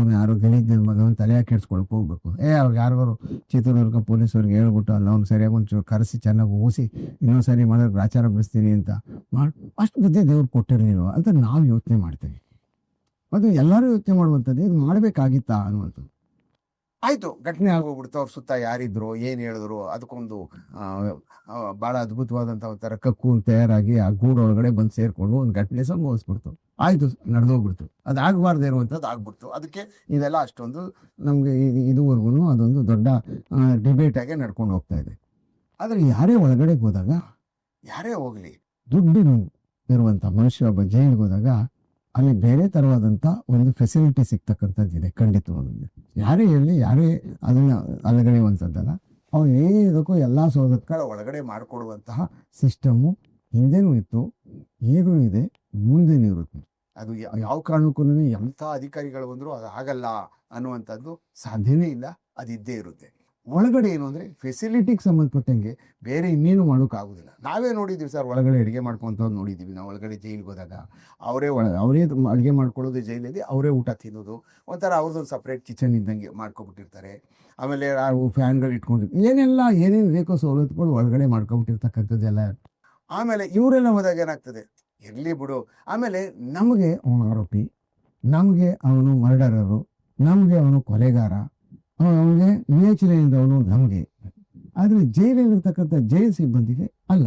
Speaker 2: ಗಲೀಜ್ ನನ್ನ ಮಗನ ತಲೆ ಕೆಡ್ಸ್ಕೊಳಕ್ಕೆ ಹೋಗ್ಬೇಕು. ಅವ್ರಿಗೆ ಯಾರಿಗಾರು ಚಿತ್ರದುರ್ಗ ಪೊಲೀಸವ್ರಿಗೆ ಹೇಳ್ಬಿಟ್ಟು ಅಲ್ಲ ಅವ್ನು ಸರಿಯಾಗಿ ಒಂಚೂರು ಕರೆಸಿ ಚೆನ್ನಾಗಿ ಓಸಿ ಇನ್ನೊಂದು ಸರಿ ಮಾಡೋಕ್ಕೆ ಆಚಾರ ಬಿಡಿಸ್ತೀನಿ ಅಂತ ಅಷ್ಟು ಬುದ್ಧಿ ದೇವ್ರು ಕೊಟ್ಟಿರಲಿಲ್ಲ ಅಂತ ನಾವು ಯೋಚನೆ ಮಾಡ್ತೀವಿ. ಅದು ಎಲ್ಲರೂ ಯೋಚನೆ ಮಾಡುವಂಥದ್ದು, ಇದು ಮಾಡಬೇಕಾಗಿತ್ತಾ ಅನ್ನುವಂಥದ್ದು. ಆಯಿತು, ಘಟನೆ ಆಗೋಗ್ಬಿಡ್ತು. ಅವ್ರ ಸುತ್ತ ಯಾರಿದ್ರು, ಏನು ಹೇಳಿದ್ರು, ಅದಕ್ಕೊಂದು ಭಾಳ ಅದ್ಭುತವಾದಂಥ ಒಂಥರ ಕಕ್ಕು ತಯಾರಾಗಿ ಆ ಗೂಡೊಳಗಡೆ ಬಂದು ಸೇರಿಕೊಂಡು ಒಂದು ಘಟನೆ ಸಂಭವಿಸ್ಬಿಡ್ತು. ಆಯಿತು, ನಡೆದೋಗ್ಬಿಡ್ತು. ಅದು ಆಗಬಾರ್ದು ಇರುವಂಥದ್ದು ಆಗ್ಬಿಡ್ತು. ಅದಕ್ಕೆ ಇದೆಲ್ಲ ಅಷ್ಟೊಂದು ನಮಗೆ ಇದುವರೆಗೂ ಅದೊಂದು ದೊಡ್ಡ ಡಿಬೇಟಾಗೆ ನಡ್ಕೊಂಡು ಹೋಗ್ತಾ ಇದೆ. ಆದರೆ ಯಾರೇ ಒಳಗಡೆ ಹೋದಾಗ, ಯಾರೇ ಹೋಗಲಿ, ದುಡ್ಡು ಇರುವಂಥ ಮನುಷ್ಯ ಒಬ್ಬ ಜೈಲಿಗೆ ಹೋದಾಗ ಅಲ್ಲಿ ಬೇರೆ ಥರವಾದಂಥ ಒಂದು ಫೆಸಿಲಿಟಿ ಸಿಗ್ತಕ್ಕಂಥದ್ದಿದೆ ಖಂಡಿತವಾಗಲಿ. ಯಾರೇ ಹೇಳಿ, ಯಾರೇ ಅದನ್ನು ಅಲಗಳೆಯುವಂಥದ್ದಲ್ಲ. ಅವ್ರು ಏನಿದಕ್ಕೂ ಎಲ್ಲ ಸೌಲಭ್ಯಗಳ ಒಳಗಡೆ ಮಾಡಿಕೊಡುವಂತಹ ಸಿಸ್ಟಮ್ಮು ಹಿಂದೆನೂ ಇತ್ತು, ಈಗೂ ಇದೆ, ಮುಂದೆನೂ ಇರುತ್ತೆ. ಅದು ಯಾವ ಕಾರಣಕ್ಕೂ ಎಂಥ ಅಧಿಕಾರಿಗಳು ಬಂದರೂ ಅದು ಆಗಲ್ಲ ಅನ್ನುವಂಥದ್ದು ಸಾಧ್ಯನೇ ಇಲ್ಲ, ಅದು ಇದ್ದೇ ಇರುತ್ತೆ. ಒಳಗಡೆ ಏನು ಅಂದರೆ ಫೆಸಿಲಿಟಿಗೆ ಸಂಬಂಧಪಟ್ಟಂಗೆ ಬೇರೆ ಇನ್ನೇನು ಮಾಡೋಕ್ಕಾಗೋದಿಲ್ಲ. ನಾವೇ ನೋಡಿದ್ದೀವಿ ಸರ್, ಒಳಗಡೆ ಅಡುಗೆ ಮಾಡ್ಕೊತವ್ರು ನೋಡಿದ್ದೀವಿ ನಾವು. ಒಳಗಡೆ ಜೈಲಿಗೆ ಹೋದಾಗ ಅವರೇ ಅಡುಗೆ ಮಾಡ್ಕೊಳ್ಳೋದು ಜೈಲಲ್ಲಿ, ಅವರೇ ಊಟ ತಿನ್ನೋದು, ಒಂಥರ ಅವ್ರದ್ದೊಂದು ಸಪ್ರೇಟ್ ಕಿಚನ್ ಇದ್ದಂಗೆ ಮಾಡ್ಕೊಬಿಟ್ಟಿರ್ತಾರೆ. ಆಮೇಲೆ ಫ್ಯಾನ್ಗಳು ಇಟ್ಕೊಂಡಿರ್ತಾರೆ, ಏನೇನು ಬೇಕೋ ಸವಲತ್ತುಗಳು ಒಳಗಡೆ ಮಾಡ್ಕೊಬಿಟ್ಟಿರ್ತಕ್ಕಂಥದ್ದೆಲ್ಲ. ಆಮೇಲೆ ಇವರೆಲ್ಲ ಹೋದಾಗ ಏನಾಗ್ತದೆ, ಇರಲಿ ಬಿಡು. ಆಮೇಲೆ ನಮಗೆ ಅವನು ಆರೋಪಿ, ನಮಗೆ ಅವನು ಮರ್ಡರರು, ನಮಗೆ ಅವನು ಕೊಲೆಗಾರ, ಅವನಿಗೆ ವಿವೇಚನೆಯಿಂದವನು ನಮಗೆ. ಆದರೆ ಜೈಲಲ್ಲಿರ್ತಕ್ಕಂಥ ಜೈಲು ಸಿಬ್ಬಂದಿಗೆ ಅಲ್ಲ.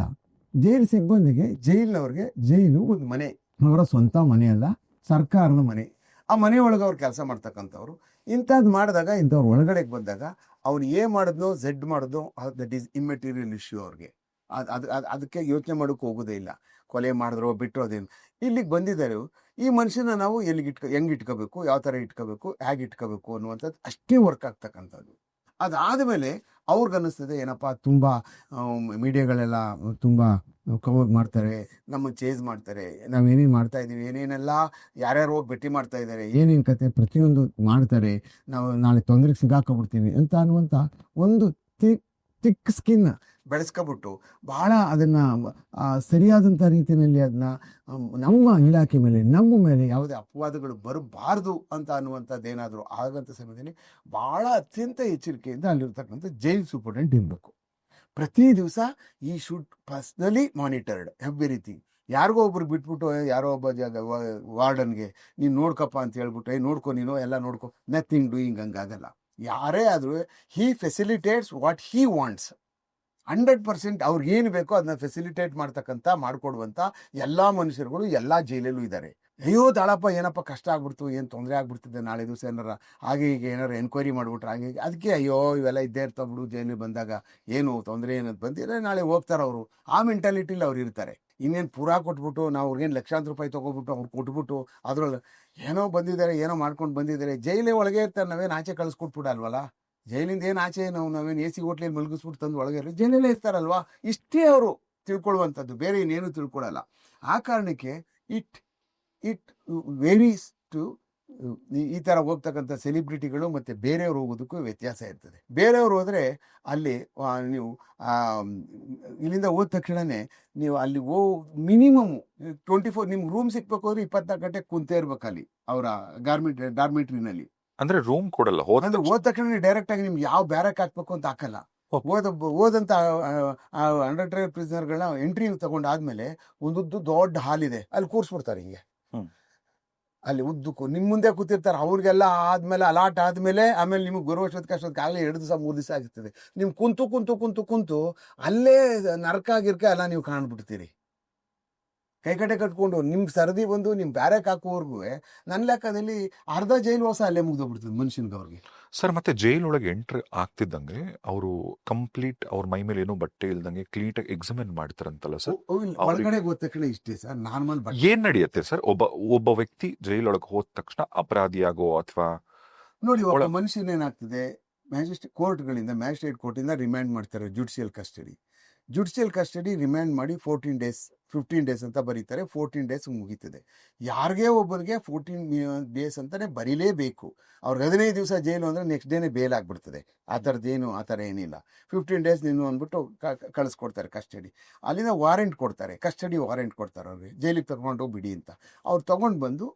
Speaker 2: ಜೈಲು ಸಿಬ್ಬಂದಿಗೆ, ಜೈಲಿನವ್ರಿಗೆ ಜೈಲು ಒಂದು ಮನೆ, ಅವರ ಸ್ವಂತ ಮನೆ ಅಲ್ಲ, ಸರ್ಕಾರದ ಮನೆ. ಆ ಮನೆಯೊಳಗೆ ಅವ್ರು ಕೆಲಸ ಮಾಡ್ತಕ್ಕಂಥವ್ರು. ಇಂಥದ್ದು ಮಾಡಿದಾಗ, ಇಂಥವ್ರು ಒಳಗಡೆಗೆ ಬಂದಾಗ ಅವ್ನು ಏನು ಮಾಡಿದ್ನೋ ಝೆಡ್ ಮಾಡಿದ್ನೋ ದಟ್ ಈಸ್ ಇಮ್ಮೆಟೀರಿಯಲ್ ಇಶ್ಯೂ ಅವ್ರಿಗೆ. ಅದಕ್ಕೆ ಯೋಚನೆ ಮಾಡೋಕ್ಕೆ ಹೋಗೋದೇ ಇಲ್ಲ. ಕೊಲೆ ಮಾಡಿದ್ರೋ ಬಿಟ್ಟರು ಅದೇನು. ಇಲ್ಲಿಗೆ ಬಂದಿದ್ದಾರೆ, ಈ ಮನುಷ್ಯನ ನಾವು ಹೆಂಗೆ ಇಟ್ಕೋಬೇಕು, ಯಾವ ಥರ ಇಟ್ಕೋಬೇಕು, ಹೇಗೆ ಇಟ್ಕೋಬೇಕು ಅನ್ನುವಂಥದ್ದು ಅಷ್ಟೇ ವರ್ಕ್ ಆಗ್ತಕ್ಕಂಥದ್ದು. ಅದಾದಮೇಲೆ ಅವ್ರಿಗನ್ನಿಸ್ತದೆ, ಏನಪ್ಪ ತುಂಬ ಮೀಡಿಯಾಗಳೆಲ್ಲ ತುಂಬ ಕವರ್ ಮಾಡ್ತಾರೆ, ನಮ್ಮ ಚೇಸ್ ಮಾಡ್ತಾರೆ, ನಾವೇನೇನು ಮಾಡ್ತಾ ಇದ್ದೀವಿ, ಏನೇನೆಲ್ಲ ಯಾರ್ಯಾರು ಹೋಗಿ ಭೇಟಿ ಮಾಡ್ತಾ ಇದ್ದಾರೆ, ಏನೇನು ಕತೆ ಪ್ರತಿಯೊಂದು ಮಾಡ್ತಾರೆ, ನಾವು ನಾಳೆ ತೊಂದರೆಗೆ ಸಿಗಾಕೊಬಿಡ್ತೀವಿ ಅಂತ ಅನ್ನುವಂಥ ಒಂದು ತಿಕ್ ಸ್ಕಿನ್ ಬೆಳೆಸ್ಕೊಬಿಟ್ಟು ಭಾಳ ಅದನ್ನು ಸರಿಯಾದಂಥ ರೀತಿಯಲ್ಲಿ ಅದನ್ನ ನಮ್ಮ ಇಲಾಖೆ ಮೇಲೆ, ನಮ್ಮ ಮೇಲೆ ಯಾವುದೇ ಅಪವಾದಗಳು ಬರಬಾರ್ದು ಅಂತ ಅನ್ನುವಂಥದ್ದು ಏನಾದರೂ ಆಗಂಥ ಸಮಯದಲ್ಲಿ ಭಾಳ ಅತ್ಯಂತ ಎಚ್ಚರಿಕೆಯಿಂದ ಅಲ್ಲಿರ್ತಕ್ಕಂಥ ಜೈಲ್ ಸೂಪರ್ಡೆಂಟ್ ಇರಬೇಕು. ಪ್ರತಿ ದಿವಸ ಈ ಶುಡ್ ಪರ್ಸ್ನಲಿ ಮಾನಿಟರ್ಡ್ ಎವ್ರಿಥಿಂಗ್. ಯಾರಿಗೋ ಒಬ್ರಿಗೆ ಬಿಟ್ಬಿಟ್ಟು, ಯಾರೋ ಒಬ್ಬ ವಾರ್ಡನ್ಗೆ ನೀನು ನೋಡ್ಕಪ್ಪ ಅಂತ ಹೇಳ್ಬಿಟ್ಟು, ನೋಡ್ಕೊ ನೀನು ಎಲ್ಲ ನೋಡ್ಕೊ, ನಥಿಂಗ್ ಡೂಯಿಂಗ್, ಹಂಗಾಗಲ್ಲ. ಯಾರೇ ಆದರೂ ಹೀ ಫೆಸಿಲಿಟೇಟ್ಸ್ ವಾಟ್ ಹೀ ವಾಂಟ್ಸ್. 100% ಅವ್ರಿಗೆ ಏನು ಬೇಕೋ ಅದನ್ನ ಫೆಸಿಲಿಟೇಟ್ ಮಾಡಿಕೊಡುವಂಥ ಎಲ್ಲ ಮನುಷ್ಯರುಗಳು ಎಲ್ಲ ಜೈಲಲ್ಲೂ ಇದ್ದಾರೆ. ಅಯ್ಯೋ ತಾಳಪ್ಪ, ಏನಪ್ಪ ಕಷ್ಟ ಆಗ್ಬಿಡ್ತು, ಏನು ತೊಂದರೆ ಆಗ್ಬಿಡ್ತಿದೆ, ನಾಳೆ ದಿವಸ ಏನಾರ ಹಾಗೆ ಹೀಗೆ ಏನಾರು ಎನ್ಕ್ವೈರಿ ಮಾಡಿಬಿಟ್ರೆ ಹಾಗೆ ಅದಕ್ಕೆ ಅಯ್ಯೋ ಇವೆಲ್ಲ ಇದ್ದೇ ಇರ್ತಾವೆ ಬಿಡು, ಜೈಲಿಗೆ ಬಂದಾಗ ಏನು ತೊಂದರೆ ಏನಂತ ಬಂದಿದ್ರೆ ನಾಳೆ ಹೋಗ್ತಾರೆ ಅವರು. ಆ ಮೆಂಟಾಲಿಟಿಲಿ ಅವ್ರು ಇರ್ತಾರೆ. ಇನ್ನೇನು ಪೂರಾ ಕೊಟ್ಬಿಟ್ಟು ನಾವು ಅವ್ರಿಗೇನು ಲಕ್ಷಾಂತರ ರೂಪಾಯಿ ತೊಗೊಬಿಟ್ಟು ಅವ್ರು ಕೊಟ್ಬಿಟ್ಟು ಅದ್ರಲ್ಲಿ ಏನೋ ಬಂದಿದ್ದಾರೆ, ಏನೋ ಮಾಡ್ಕೊಂಡು ಬಂದಿದ್ದಾರೆ, ಜೈಲೇ ಒಳಗೆ ಇರ್ತಾರೆ, ನಾವೇನು ಆಚೆ ಕಳಿಸ್ಕೊಟ್ಬಿಡಲ್ವಲ್ಲ. ಜೈಲಿಂದ ಏನು ಆಚೆ ನಾವೇನು AC ಹೋಟ್ಲಲ್ಲಿ ಮಲಗಿಸ್ಬಿಟ್ಟು ತಂದು ಒಳಗೆ ಜೈಲಲ್ಲೇ ಇರ್ತಾರಲ್ವಾ. ಇಷ್ಟೇ ಅವರು ತಿಳ್ಕೊಳ್ಳುವಂಥದ್ದು, ಬೇರೆ ಇನ್ನೇನು ತಿಳ್ಕೊಳ್ಳಲ್ಲ. ಆ ಕಾರಣಕ್ಕೆ ಇಟ್ ಇಟ್ ವೇರೀಸ್ ಟು ಈ ಥರ ಹೋಗ್ತಕ್ಕಂಥ ಸೆಲಿಬ್ರಿಟಿಗಳು ಮತ್ತು ಬೇರೆಯವ್ರು ಹೋಗೋದಕ್ಕೂ ವ್ಯತ್ಯಾಸ ಇರ್ತದೆ. ಬೇರೆಯವ್ರು ಹೋದರೆ ಅಲ್ಲಿ ನೀವು ಇಲ್ಲಿಂದ ಹೋದ ತಕ್ಷಣವೇ ನೀವು ಅಲ್ಲಿ ಮಿನಿಮಮ್ಮು 24 ನಿಮ್ಗೆ ರೂಮ್ ಸಿಕ್ಬೇಕು ಅಂದ್ರೆ 24 ಗಂಟೆ ಕುಂತೇ ಇರ್ಬೇಕು ಅಲ್ಲಿ ಅವರ ಡಾರ್ಮಿಟ್ರಿನಲ್ಲಿ.
Speaker 1: ಅಂದ್ರೆ ರೂಮ್ ಕೊಡಲ್ಲ,
Speaker 2: ಅಂದ್ರೆ ಹೋದ ತಕ್ಷಣ ಡೈರೆಕ್ಟ್ ಆಗಿ ನಿಮ್ಗೆ ಯಾವ ಬ್ಯಾರಕ್ ಹಾಕ್ಬೇಕು ಅಂತ ಹಾಕಲ್ಲ. ಹೋದಂತ ಅಂಡರ್ ಟ್ರಯಲ್ ಪ್ರಿಸನರ್ಗಳನ್ನ ಎಂಟ್ರಿ ತಗೊಂಡಾದ್ಮೇಲೆ ಒಂದುದ್ದು ದೊಡ್ಡ ಹಾಲ್ ಇದೆ, ಅಲ್ಲಿ ಕೂರಿಸ್ಬಿಡ್ತಾರೆ ಹಿಂಗೆ. ಅಲ್ಲಿ ಉದ್ದಕ್ಕೂ ನಿಮ್ಮ ಮುಂದೆ ಕೂತಿರ್ತಾರೆ. ಅವ್ರಿಗೆಲ್ಲ ಆದ್ಮೇಲೆ ಅಲಾಟ್ ಆದ್ಮೇಲೆ ಆಮೇಲೆ ನಿಮ್ಗೆ ಅಷ್ಟೊತ್ತಿಗೆ ಆಗಲೇ 2 ದಿವಸ 3 ದಿವಸ ಆಗಿರ್ತದೆ. ನೀವು ಕುಂತು ಅಲ್ಲೇ ನರಕ ಗಿರ್ಕ ಎಲ್ಲ ನೀವು ಕಾಣ್ಬಿಡ್ತೀರಿ. ಕೈಕಟ್ಟೆ ಕಟ್ಕೊಂಡು ನಿಮ್ಮ ಸರದಿ ಬಂದು ನಿಮ್ಮ ಬ್ಯಾರಕ್ ಹಾಕುವವರೆಗೂ ನನ್ನ ಲೆಕ್ಕದಲ್ಲಿ ಅರ್ಧ ಜೈಲು ವಾಸ ಅಲ್ಲೇ ಮುಗ್ದೋಗ್ಬಿಡ್ತದೆ ಮನುಷ್ಯನ್ಗೆ ಅವ್ರಿಗೆ.
Speaker 1: ಸರ್, ಮತ್ತೆ ಜೈಲ್ ಒಳಗೆ ಎಂಟ್ರಿ ಆಗ್ತಿದ್ದಂಗೆ ಅವರು ಕಂಪ್ಲೀಟ್ ಅವ್ರ ಮೈ ಮೇಲೆ ಏನೋ ಬಟ್ಟೆ ಇಲ್ದಂಗೆ ಕ್ಲೀನ್ ಆಗಿ ಎಕ್ಸಾಮಿನ್ ಮಾಡ್ತಾರಂತಲ್ಲ ಸರ್?
Speaker 2: ಒಳಗಡೆ ಹೋದ ತಕ್ಷಣ ಇಷ್ಟೇ ಸರ್, ನಾರ್ಮಲ್
Speaker 1: ಏನ್ ನಡೆಯುತ್ತೆ ಸರ್? ಒಬ್ಬ ವ್ಯಕ್ತಿ ಜೈಲೊಳಗೆ ಹೋದ ತಕ್ಷಣ ಅಪರಾಧಿಯಾಗೋ ಅಥವಾ
Speaker 2: ನೋಡಿ, ಒಬ್ಬ ಮನುಷ್ಯನ ಏನಾಗ್ತದೆ, ಮ್ಯಾಜಿಸ್ಟ್ರೇಟ್ ಕೋರ್ಟಿಂದ ರಿಮ್ಯಾಂಡ್ ಮಾಡ್ತಾರೆ ಜುಡಿಷಿಯಲ್ ಕಸ್ಟಡಿ ರಿಮ್ಯಾಂಡ್ ಮಾಡಿ 14 ಡೇಸ್ 15 ಡೇಸ್ ಅಂತ ಬರೀತಾರೆ. 14 ಡೇಸ್ ಮುಗೀತದೆ. ಯಾರಿಗೇ ಒಬ್ಬರಿಗೆ 14 ಡೇಸ್ ಅಂತಾನೆ ಬರೀಲೇಬೇಕು. ಅವ್ರಿಗೆ 15 ದಿವಸ ಜೈಲು ಅಂದರೆ ನೆಕ್ಸ್ಟ್ ಡೇನೇ ಬೇಲ್ ಆಗ್ಬಿಡ್ತದೆ. ಆ ಥರ ಏನಿಲ್ಲ. 15 ಡೇಸ್ ನೀನು ಅಂದ್ಬಿಟ್ಟು ಕಳಿಸ್ಕೊಡ್ತಾರೆ ಕಸ್ಟಡಿ. ಅಲ್ಲಿಂದ ವಾರೆಂಟ್ ಕೊಡ್ತಾರೆ, ಕಸ್ಟಡಿ ವಾರೆಂಟ್ ಕೊಡ್ತಾರೆ ಅವ್ರಿಗೆ, ಜೈಲಿಗೆ ತಗೊಂಡು ಬಿಡಿ ಅಂತ. ಅವ್ರು ತೊಗೊಂಡು ಬಂದು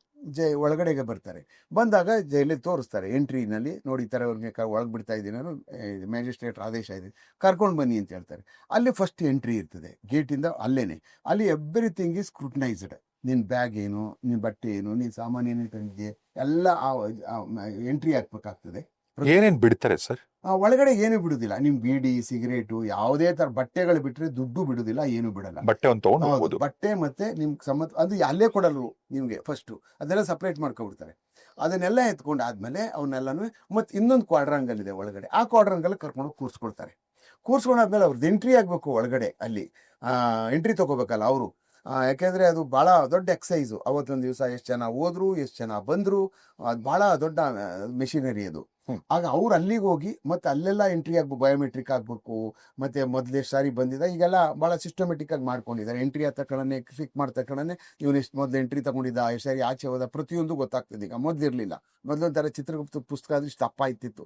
Speaker 2: ಒಳಗಡೆಗೆ ಬರ್ತಾರೆ. ಬಂದಾಗ ಜೈಲಿಗೆ ತೋರಿಸ್ತಾರೆ ಎಂಟ್ರಿನಲ್ಲಿ, ನೋಡಿ ಈ ಥರ ಅವ್ರಿಗೆ ಒಳಗೆ ಬಿಡ್ತಾ ಇದ್ದೀನಿ ನಾನು, ಮ್ಯಾಜಿಸ್ಟ್ರೇಟ್ ಆದೇಶ ಇದೆ, ಕರ್ಕೊಂಡು ಬನ್ನಿ ಅಂತ ಹೇಳ್ತಾರೆ. ಅಲ್ಲಿ ಫಸ್ಟ್ ಎಂಟ್ರಿ ಇರ್ತದೆ ಗೇಟಿಂದ. ಅಲ್ಲೇನೆ ಅಲ್ಲಿ ಎವ್ರಿಥಿಂಗ್ ಈಸ್ ಸ್ಕ್ರೂಟನೈಸ್ಡ್. ನಿನ್ನ ಬ್ಯಾಗ್ ಏನು, ನಿನ್ನ ಬಟ್ಟೆ ಏನು, ನಿನ್ನ ಸಾಮಾನು ಏನೇನು ತಂದಿದ್ಯೆ ಎಲ್ಲ ಎಂಟ್ರಿ ಹಾಕ್ಬೇಕಾಗ್ತದೆ.
Speaker 1: ಏನೇನು ಬಿಡ್ತಾರೆ ಸರ್?
Speaker 2: ಒಳಗಡೆ ಏನು ಬಿಡುದಿಲ್ಲ. ನಿಮ್ ಬೀಡಿ, ಸಿಗರೇಟು, ಯಾವುದೇ ತರ ಬಟ್ಟೆಗಳು ಬಿಟ್ರೆ ದುಡ್ಡು ಬಿಡುದಿಲ್ಲ, ಏನು ಬಿಡಲ್ಲ.
Speaker 1: ಬಟ್ಟೆ ಒಂದು ತಗೊಂಡು ಹೋಗ್ಬೋದು.
Speaker 2: ಬಟ್ಟೆ ಮತ್ತೆ ನಿಮ್ ಅದು ಅಲ್ಲೇ ಕೊಡಲು ನಿಮ್ಗೆ ಫಸ್ಟ್ ಅದೆಲ್ಲ ಸಪ್ರೇಟ್ ಮಾಡ್ಕೊಬಿಡ್ತಾರೆ. ಅದನ್ನೆಲ್ಲ ಎತ್ಕೊಂಡು ಆದ್ಮೇಲೆ ಅವನ್ನೆಲ್ಲನೂ ಮತ್ತೆ ಇನ್ನೊಂದು ಕ್ವಾಡ್ರಂಗಲ್ ಇದೆ ಒಳಗಡೆ, ಆ ಕ್ವಾಡ್ರಂಗಲ್ ಕರ್ಕೊಂಡು ಕೂರ್ಸ್ಕೊಳ್ತಾರೆ. ಕೂರ್ಸ್ಕೊಂಡಾದ್ಮೇಲೆ ಅವ್ರದ್ದು ಎಂಟ್ರಿ ಆಗ್ಬೇಕು ಒಳಗಡೆ. ಅಲ್ಲಿ ಎಂಟ್ರಿ ತಗೋಬೇಕಲ್ಲ ಅವರು, ಯಾಕೆಂದ್ರೆ ಅದು ಬಹಳ ದೊಡ್ಡ ಎಕ್ಸೈಸು. ಅವತ್ತೊಂದು ದಿವಸ ಎಷ್ಟು ಜನ ಹೋದ್ರು, ಎಷ್ಟು ಜನ ಬಂದ್ರು, ಅದು ಬಹಳ ದೊಡ್ಡ ಮೆಷಿನರಿ ಅದು. ಆಗ ಅವ್ರು ಅಲ್ಲಿಗೆ ಹೋಗಿ ಮತ್ತೆ ಅಲ್ಲೆಲ್ಲ ಎಂಟ್ರಿ ಆಗ್ಬೇಕು, ಬಯೋಮೆಟ್ರಿಕ್ ಆಗ್ಬೇಕು, ಮತ್ತೆ ಮೊದಲೇ ಸಾರಿ ಬಂದಿದ್ದ ಈಗೆಲ್ಲ ಬಹಳ ಸಿಸ್ಟಮೆಟಿಕ್ ಆಗಿ ಮಾಡ್ಕೊಂಡಿದ್ದಾರೆ. ಎಂಟ್ರಿ ಆದ ತಕ್ಷಣನೇ ಕ್ಲಿಕ್ ಮಾಡಿದ ತಕ್ಷಣನೇ ಇವನು ಎಷ್ಟು ಮೊದಲು ಎಂಟ್ರಿ ತಗೊಂಡಿದ್ದ, ಎಷ್ಟು ಸಾರಿ ಆಚೆ ಹೋದ, ಪ್ರತಿಯೊಂದು ಗೊತ್ತಾಗ್ತದೆ. ಈಗ ಮೊದಲಿರ್ಲಿಲ್ಲ. ಮೊದಲೊಂದು ಥರ ಚಿತ್ರಗುಪ್ತ ಪುಸ್ತಕ ಆದ್ರೆ ಇಷ್ಟು ದಪ್ಪ ಇತ್ತಿತ್ತು,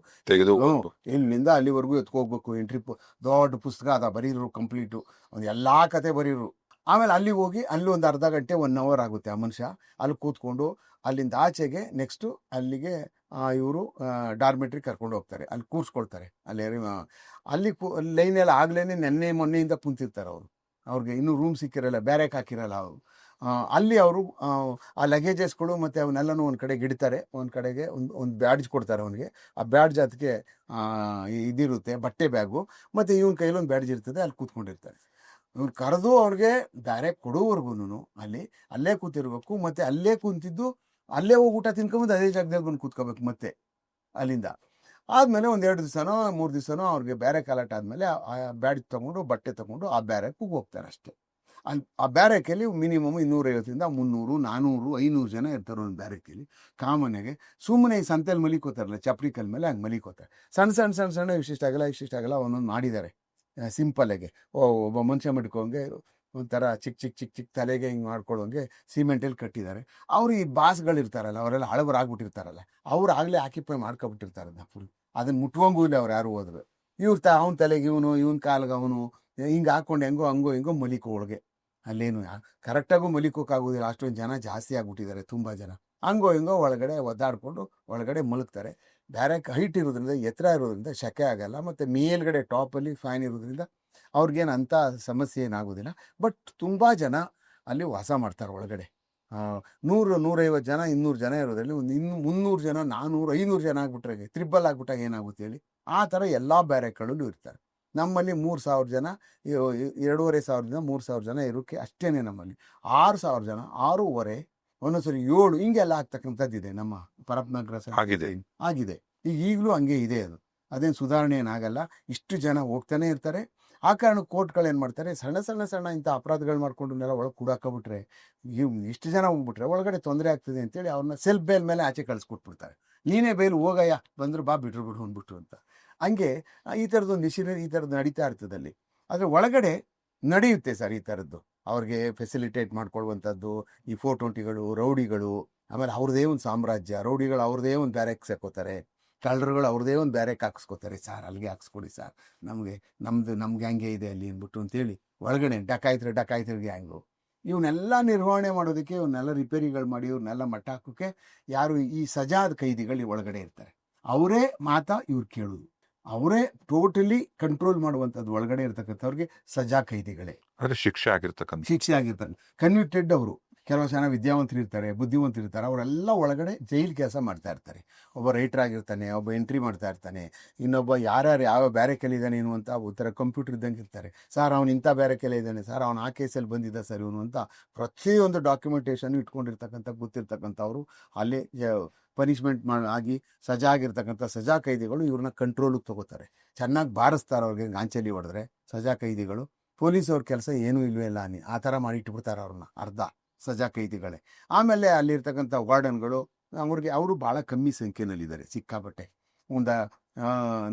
Speaker 2: ಇಲ್ಲಿಂದ ಅಲ್ಲಿವರೆಗೂ ಎತ್ಕೋಗ್ಬೇಕು. ಎಂಟ್ರಿ ದೊಡ್ಡ ಪುಸ್ತಕ ಅದ ಬರೀರು, ಕಂಪ್ಲೀಟು ಒಂದು ಎಲ್ಲಾ ಕತೆ ಬರೀರು. ಆಮೇಲೆ ಅಲ್ಲಿಗೆ ಹೋಗಿ ಅಲ್ಲಿ ಒಂದು ಅರ್ಧ ಗಂಟೆ 1 ಅವರ್ ಆಗುತ್ತೆ ಆ ಮನುಷ್ಯ ಅಲ್ಲಿ ಕೂತ್ಕೊಂಡು. ಅಲ್ಲಿಂದ ಆಚೆಗೆ ನೆಕ್ಸ್ಟು ಅಲ್ಲಿಗೆ ಇವರು ಡಾರ್ಮೆಟ್ರಿ ಕರ್ಕೊಂಡು ಹೋಗ್ತಾರೆ, ಅಲ್ಲಿ ಕೂರಿಸ್ಕೊಳ್ತಾರೆ. ಅಲ್ಲಿ ಲೈನ್ ಎಲ್ಲ ಆಗ್ಲೇನೆ ಮೊನ್ನೆಯಿಂದ ಕುಂತಿರ್ತಾರೆ ಅವರು. ಅವ್ರಿಗೆ ಇನ್ನೂ ರೂಮ್ ಸಿಕ್ಕಿರಲ್ಲ, ಬ್ಯಾರೆಕ್ ಹಾಕಿರಲ್ಲ ಅವರು. ಅಲ್ಲಿ ಅವರು ಆ ಲಗೇಜಸ್ಗಳು ಮತ್ತು ಅವನ್ನೆಲ್ಲನೂ ಒಂದು ಕಡೆಗೆ ಇಡ್ತಾರೆ. ಒಂದು ಕಡೆಗೆ ಒಂದು ಬ್ಯಾಡ್ಜ್ ಕೊಡ್ತಾರೆ ಅವನಿಗೆ. ಆ ಬ್ಯಾಡ್ಜ್ ಅದಕ್ಕೆ ಇದಿರುತ್ತೆ, ಬಟ್ಟೆ ಬ್ಯಾಗು, ಮತ್ತು ಇವನ ಕೈಯಲ್ಲಿ ಒಂದು ಬ್ಯಾಡ್ಜ್ ಇರ್ತದೆ. ಅಲ್ಲಿ ಕೂತ್ಕೊಂಡಿರ್ತಾರೆ. ಇವ್ರು ಕರೆದು ಅವ್ರಿಗೆ ಬ್ಯಾರೆಕ್ ಕೊಡೋವರೆಗೂ ಅಲ್ಲೇ ಕೂತಿರ್ಬೇಕು. ಮತ್ತು ಅಲ್ಲೇ ಕುಂತಿದ್ದು ಅಲ್ಲೇ ಹೋಗಿ ಊಟ ತಿನ್ಕೊಂಬಂದು ಅದೇ ಜಾಗದಲ್ಲಿ ಬಂದು ಕೂತ್ಕೋಬೇಕು. ಮತ್ತೆ ಅಲ್ಲಿಂದ ಆದಮೇಲೆ ಒಂದು 2 ದಿವಸನೋ 3 ದಿವಸನೋ ಅವ್ರಿಗೆ ಬ್ಯಾರೆಕ್ ಅಲರ್ಟ್ ಆದಮೇಲೆ ಆ ಬ್ಯಾಡ್ಜ್ ತೊಗೊಂಡು ಬಟ್ಟೆ ತೊಗೊಂಡು ಆ ಬ್ಯಾರೆಕ್ಗೆ ಹೋಗ್ತಾರೆ ಅಷ್ಟೇ. ಆ ಬ್ಯಾರೆಕಲ್ಲಿ ಮಿನಿಮಮ್ 250ರಿಂದ 300, 400, 500 ಜನ ಇರ್ತಾರೆ ಒಂದು ಬ್ಯಾರೆಕಲ್ಲಿ. ಕಾಮನ್ನಾಗೆ ಸುಮ್ಮನೆ ಈ ಸಂತೆಯಲ್ಲಿ ಮಲಿಕೋತಾರಲ್ಲ ಚಪ್ರಿ ಕಲ್ ಮೇಲೆ, ಹಂಗೆ ಮಲಿಕೋತಾರೆ. ಸಣ್ಣ ಇಷ್ಟಿಷ್ಟಾಗಲ್ಲ ಒಂದೊಂದು ಮಾಡಿದ್ದಾರೆ ಸಿಂಪಲ್ಲಾಗೆ. ಒಬ್ಬ ಮನುಷ್ಯ ಮಡ್ಕೊಂಗೆ ಒಂಥರ ಚಿಕ್ಕ ತಲೆಗೆ ಹಿಂಗೆ ಮಾಡ್ಕೊಳ್ಳೋಂಗೆ ಸಿಮೆಂಟಲ್ಲಿ ಕಟ್ಟಿದ್ದಾರೆ. ಅವ್ರು ಈ ಬಾಸ್ಗಳಿರ್ತಾರಲ್ಲ ಅವರೆಲ್ಲ ಹಳಬರಾಗ್ಬಿಟ್ಟಿರ್ತಾರಲ್ಲ, ಅವ್ರು ಆಗಲೇ ಆಕ್ಯುಪೈ ಮಾಡ್ಕೊಬಿಟ್ಟಿರ್ತಾರೆ ಅದನ್ನ ಫುಲ್. ಅದನ್ನು ಮುಟ್ವಂಗೂ ಇಲ್ಲ ಅವ್ರು ಯಾರು ಹೋದ್ರು. ಅವ್ನ ತಲೆಗೆ ಇವನ ಕಾಲಿಗೆ ಅವನು ಹಿಂಗೆ ಹಾಕ್ಕೊಂಡು ಹೆಂಗೋ ಮಲಿಕೋ ಒಳಗೆ. ಅಲ್ಲೇನು ಕರೆಕ್ಟಾಗೂ ಮಲಿಕೋಕ್ಕಾಗೋದಿಲ್ಲ, ಅಷ್ಟೊಂದು ಜನ ಜಾಸ್ತಿ ಆಗ್ಬಿಟ್ಟಿದ್ದಾರೆ, ತುಂಬ ಜನ. ಹಂಗೋ ಒಳಗಡೆ ಒದ್ದಾಡಿಕೊಂಡು ಒಳಗಡೆ ಮಲಗ್ತಾರೆ. ಬ್ಯಾರೆಕ್ ಹೈಟ್ ಇರೋದ್ರಿಂದ, ಎತ್ತರ ಇರೋದ್ರಿಂದ ಶೆಕೆ ಆಗಲ್ಲ. ಮತ್ತು ಮೇಲ್ಗಡೆ ಟಾಪಲ್ಲಿ ಫ್ಯಾನ್ ಇರೋದ್ರಿಂದ ಅವ್ರಿಗೇನು ಅಂಥ ಸಮಸ್ಯೆ ಏನಾಗೋದಿಲ್ಲ. ಬಟ್ ತುಂಬ ಜನ ಅಲ್ಲಿ ವಾಸ ಮಾಡ್ತಾರೆ ಒಳಗಡೆ. 100, 150 ಜನ, 200 ಜನ ಇರೋದ್ರಲ್ಲಿ ಒಂದು 300 ಜನ, 400, 500 ಜನ ಆಗ್ಬಿಟ್ರೆ ತ್ರಿಬಲ್ ಆಗ್ಬಿಟ್ಟಾಗ ಏನಾಗುತ್ತೆ ಹೇಳಿ. ಆ ಥರ ಎಲ್ಲ ಬ್ಯಾರೆಕ್ಗಳಲ್ಲೂ ಇರ್ತಾರೆ. ನಮ್ಮಲ್ಲಿ 3000 ಜನ, 2500 3000 ಜನ ಇರೋಕ್ಕೆ ಅಷ್ಟೇ. ನಮ್ಮಲ್ಲಿ 6000 ಜನ, 6,500, ಒಂದೊಂದ್ಸರಿ 7 ಹಿಂಗೆಲ್ಲ ಆಗ್ತಕ್ಕಂಥದ್ದಿದೆ ನಮ್ಮ ಪರಪ್ನಗರ ಆಗಿದೆ. ಈಗಲೂ ಹಂಗೆ ಇದೆ. ಅದೇನು ಸುಧಾರಣೆ ಏನಾಗಲ್ಲ. ಇಷ್ಟು ಜನ ಹೋಗ್ತಾನೆ ಇರ್ತಾರೆ. ಆ ಕಾರಣ ಕೋರ್ಟ್ಗಳು ಏನು ಮಾಡ್ತಾರೆ, ಸಣ್ಣ ಸಣ್ಣ ಸಣ್ಣ ಇಂಥ ಅಪರಾಧಗಳು ಮಾಡ್ಕೊಂಡನ್ನೆಲ್ಲ ಒಳಗೆ ಕೂಡಾಕೋಬಿಟ್ರೆ, ಇಷ್ಟು ಜನ ಹೋಗ್ಬಿಟ್ರೆ ಒಳಗಡೆ ತೊಂದರೆ ಆಗ್ತದೆ ಅಂತೇಳಿ ಅವ್ರನ್ನ ಸೆಲ್ಫ್ ಬೇಲ್ ಮೇಲೆ ಆಚೆ ಕಳಿಸ್ಕೊಟ್ಬಿಡ್ತಾರೆ. ನೀನೇ ಬೇಲ್ ಹೋಗಯ್ಯ, ಬಂದ್ರು ಬಾ, ಬಿಟ್ರು ಬಿಡು ಅಂದ್ಬಿಟ್ಟು ಅಂತ. ಹಂಗೆ ಈ ಥರದ್ದೊಂದು ಮಿಷಿನರಿ ಈ ಥರದ್ದು ನಡೀತಾ ಇರ್ತದೆ ಅಲ್ಲಿ. ಆದರೆ ಒಳಗಡೆ ನಡೆಯುತ್ತೆ ಸರ್ ಈ ಥರದ್ದು. ಅವ್ರಿಗೆ ಫೆಸಿಲಿಟೇಟ್ ಮಾಡ್ಕೊಳ್ಳುವಂಥದ್ದು ಈ 420ಗಳು, ರೌಡಿಗಳು, ಆಮೇಲೆ ಅವ್ರದ್ದೇ ಒಂದು ಸಾಮ್ರಾಜ್ಯ. ರೌಡಿಗಳು ಅವ್ರದ್ದೇ ಒಂದು ಬ್ಯಾರೆಕ್ಸ್ ಹಾಕೋತಾರೆ, ಕಳ್ಳರುಗಳು ಅವ್ರದ್ದೇ ಒಂದು ಬ್ಯಾರೆಕ್ ಹಾಕ್ಸ್ಕೋತಾರೆ. ಸರ್ ಅಲ್ಲಿಗೆ ಹಾಕ್ಸ್ಕೊಡಿ ಸರ್, ನಮ್ಮ ಗ್ಯಾಂಗೇ ಇದೆ ಅಲ್ಲಿ ಅಂದ್ಬಿಟ್ಟು ಅಂತೇಳಿ ಒಳಗಡೆ ಡಕಾಯ್ತರ ಗ್ಯಾಂಗು. ಇವನ್ನೆಲ್ಲ ನಿರ್ವಹಣೆ ಮಾಡೋದಕ್ಕೆ, ಇವನ್ನೆಲ್ಲ ರಿಪೇರಿಗಳು ಮಾಡಿ ಇವ್ರನ್ನೆಲ್ಲ ಮಟ್ಟ ಹಾಕೋಕ್ಕೆ ಯಾರು ಈ ಸಜಾದ ಕೈದಿಗಳು ಒಳಗಡೆ ಇರ್ತಾರೆ. ಅವರೇ ಇವ್ರು ಕೇಳೋದು, ಅವರೇ ಟೋಟಲಿ ಕಂಟ್ರೋಲ್ ಮಾಡುವಂಥದ್ದು ಒಳಗಡೆ ಇರ್ತಕ್ಕಂಥವ್ರಿಗೆ ಸಜಾ ಕೈದಿಗಳೇ.
Speaker 1: ಅಂದ್ರೆ ಶಿಕ್ಷೆ
Speaker 2: ಆಗಿರ್ತಾರೆ. ಕನ್ವಿಕ್ಟೆಡ್ ಅವರು ಕೆಲವು ಜನ ವಿದ್ಯಾವಂತರು ಇರ್ತಾರೆ, ಬುದ್ಧಿವಂತರು ಇರ್ತಾರೆ, ಅವರೆಲ್ಲ ಒಳಗಡೆ ಜೈಲ್ ಕೆಲಸ ಮಾಡ್ತಾ ಇರ್ತಾರೆ. ಒಬ್ಬ ರೈಟರ್ ಆಗಿರ್ತಾನೆ, ಒಬ್ಬ ಎಂಟ್ರಿ ಮಾಡ್ತಾ ಇರ್ತಾನೆ, ಇನ್ನೊಬ್ಬ ಯಾರ್ಯಾರು ಯಾವ ಬ್ಯಾರೆಕಲ್ಲಿ ಇದ್ದಾನೆ ಏನು ಅಂತ ಉತ್ತರ ಕಂಪ್ಯೂಟರ್ ಇದ್ದಂಗೆ ಇರ್ತಾರೆ. ಸರ್ ಅವ್ನು ಇಂಥ ಬ್ಯಾರೆಕಲ್ಲಿ ಇದ್ದಾನೆ ಸರ್, ಅವ್ನು ಆ ಕೇಸಲ್ಲಿ ಬಂದಿದ್ದ ಸರ್ ಇವನು ಅಂತ ಪ್ರತಿಯೊಂದು ಡಾಕ್ಯುಮೆಂಟೇಷನ್ ಇಟ್ಕೊಂಡಿರ್ತಕ್ಕಂಥ ಗೊತ್ತಿರ್ತಕ್ಕಂಥವ್ರು ಅಲ್ಲೇ ಪನಿಷ್ಮೆಂಟ್ ಆಗಿ ಸಜಾ ಆಗಿರ್ತಕ್ಕಂಥ ಸಜಾ ಕೈದಿಗಳು ಇವ್ರನ್ನ ಕಂಟ್ರೋಲಿಗೆ ತಗೋತಾರೆ. ಚೆನ್ನಾಗಿ ಬಾರಿಸ್ತಾರೆ ಅವ್ರಿಗೆ, ಗಾಂಚಲಿ ಹೊಡೆದ್ರೆ ಸಜಾ ಕೈದಿಗಳು. ಪೊಲೀಸವ್ರ ಕೆಲಸ ಏನೂ ಇಲ್ವೇ ಇಲ್ಲ ಆ ಥರ ಮಾಡಿಟ್ಬಿಡ್ತಾರೆ ಅವ್ರನ್ನ, ಅರ್ಧ ಸಜಾ ಕೈದಿಗಳೇ. ಆಮೇಲೆ ಅಲ್ಲಿರ್ತಕ್ಕಂಥ ವಾರ್ಡನ್ಗಳು ಅವರು ಭಾಳ ಕಮ್ಮಿ ಸಂಖ್ಯೆನಲ್ಲಿದ್ದಾರೆ, ಸಿಕ್ಕಾಪಟ್ಟೆ. ಒಂದು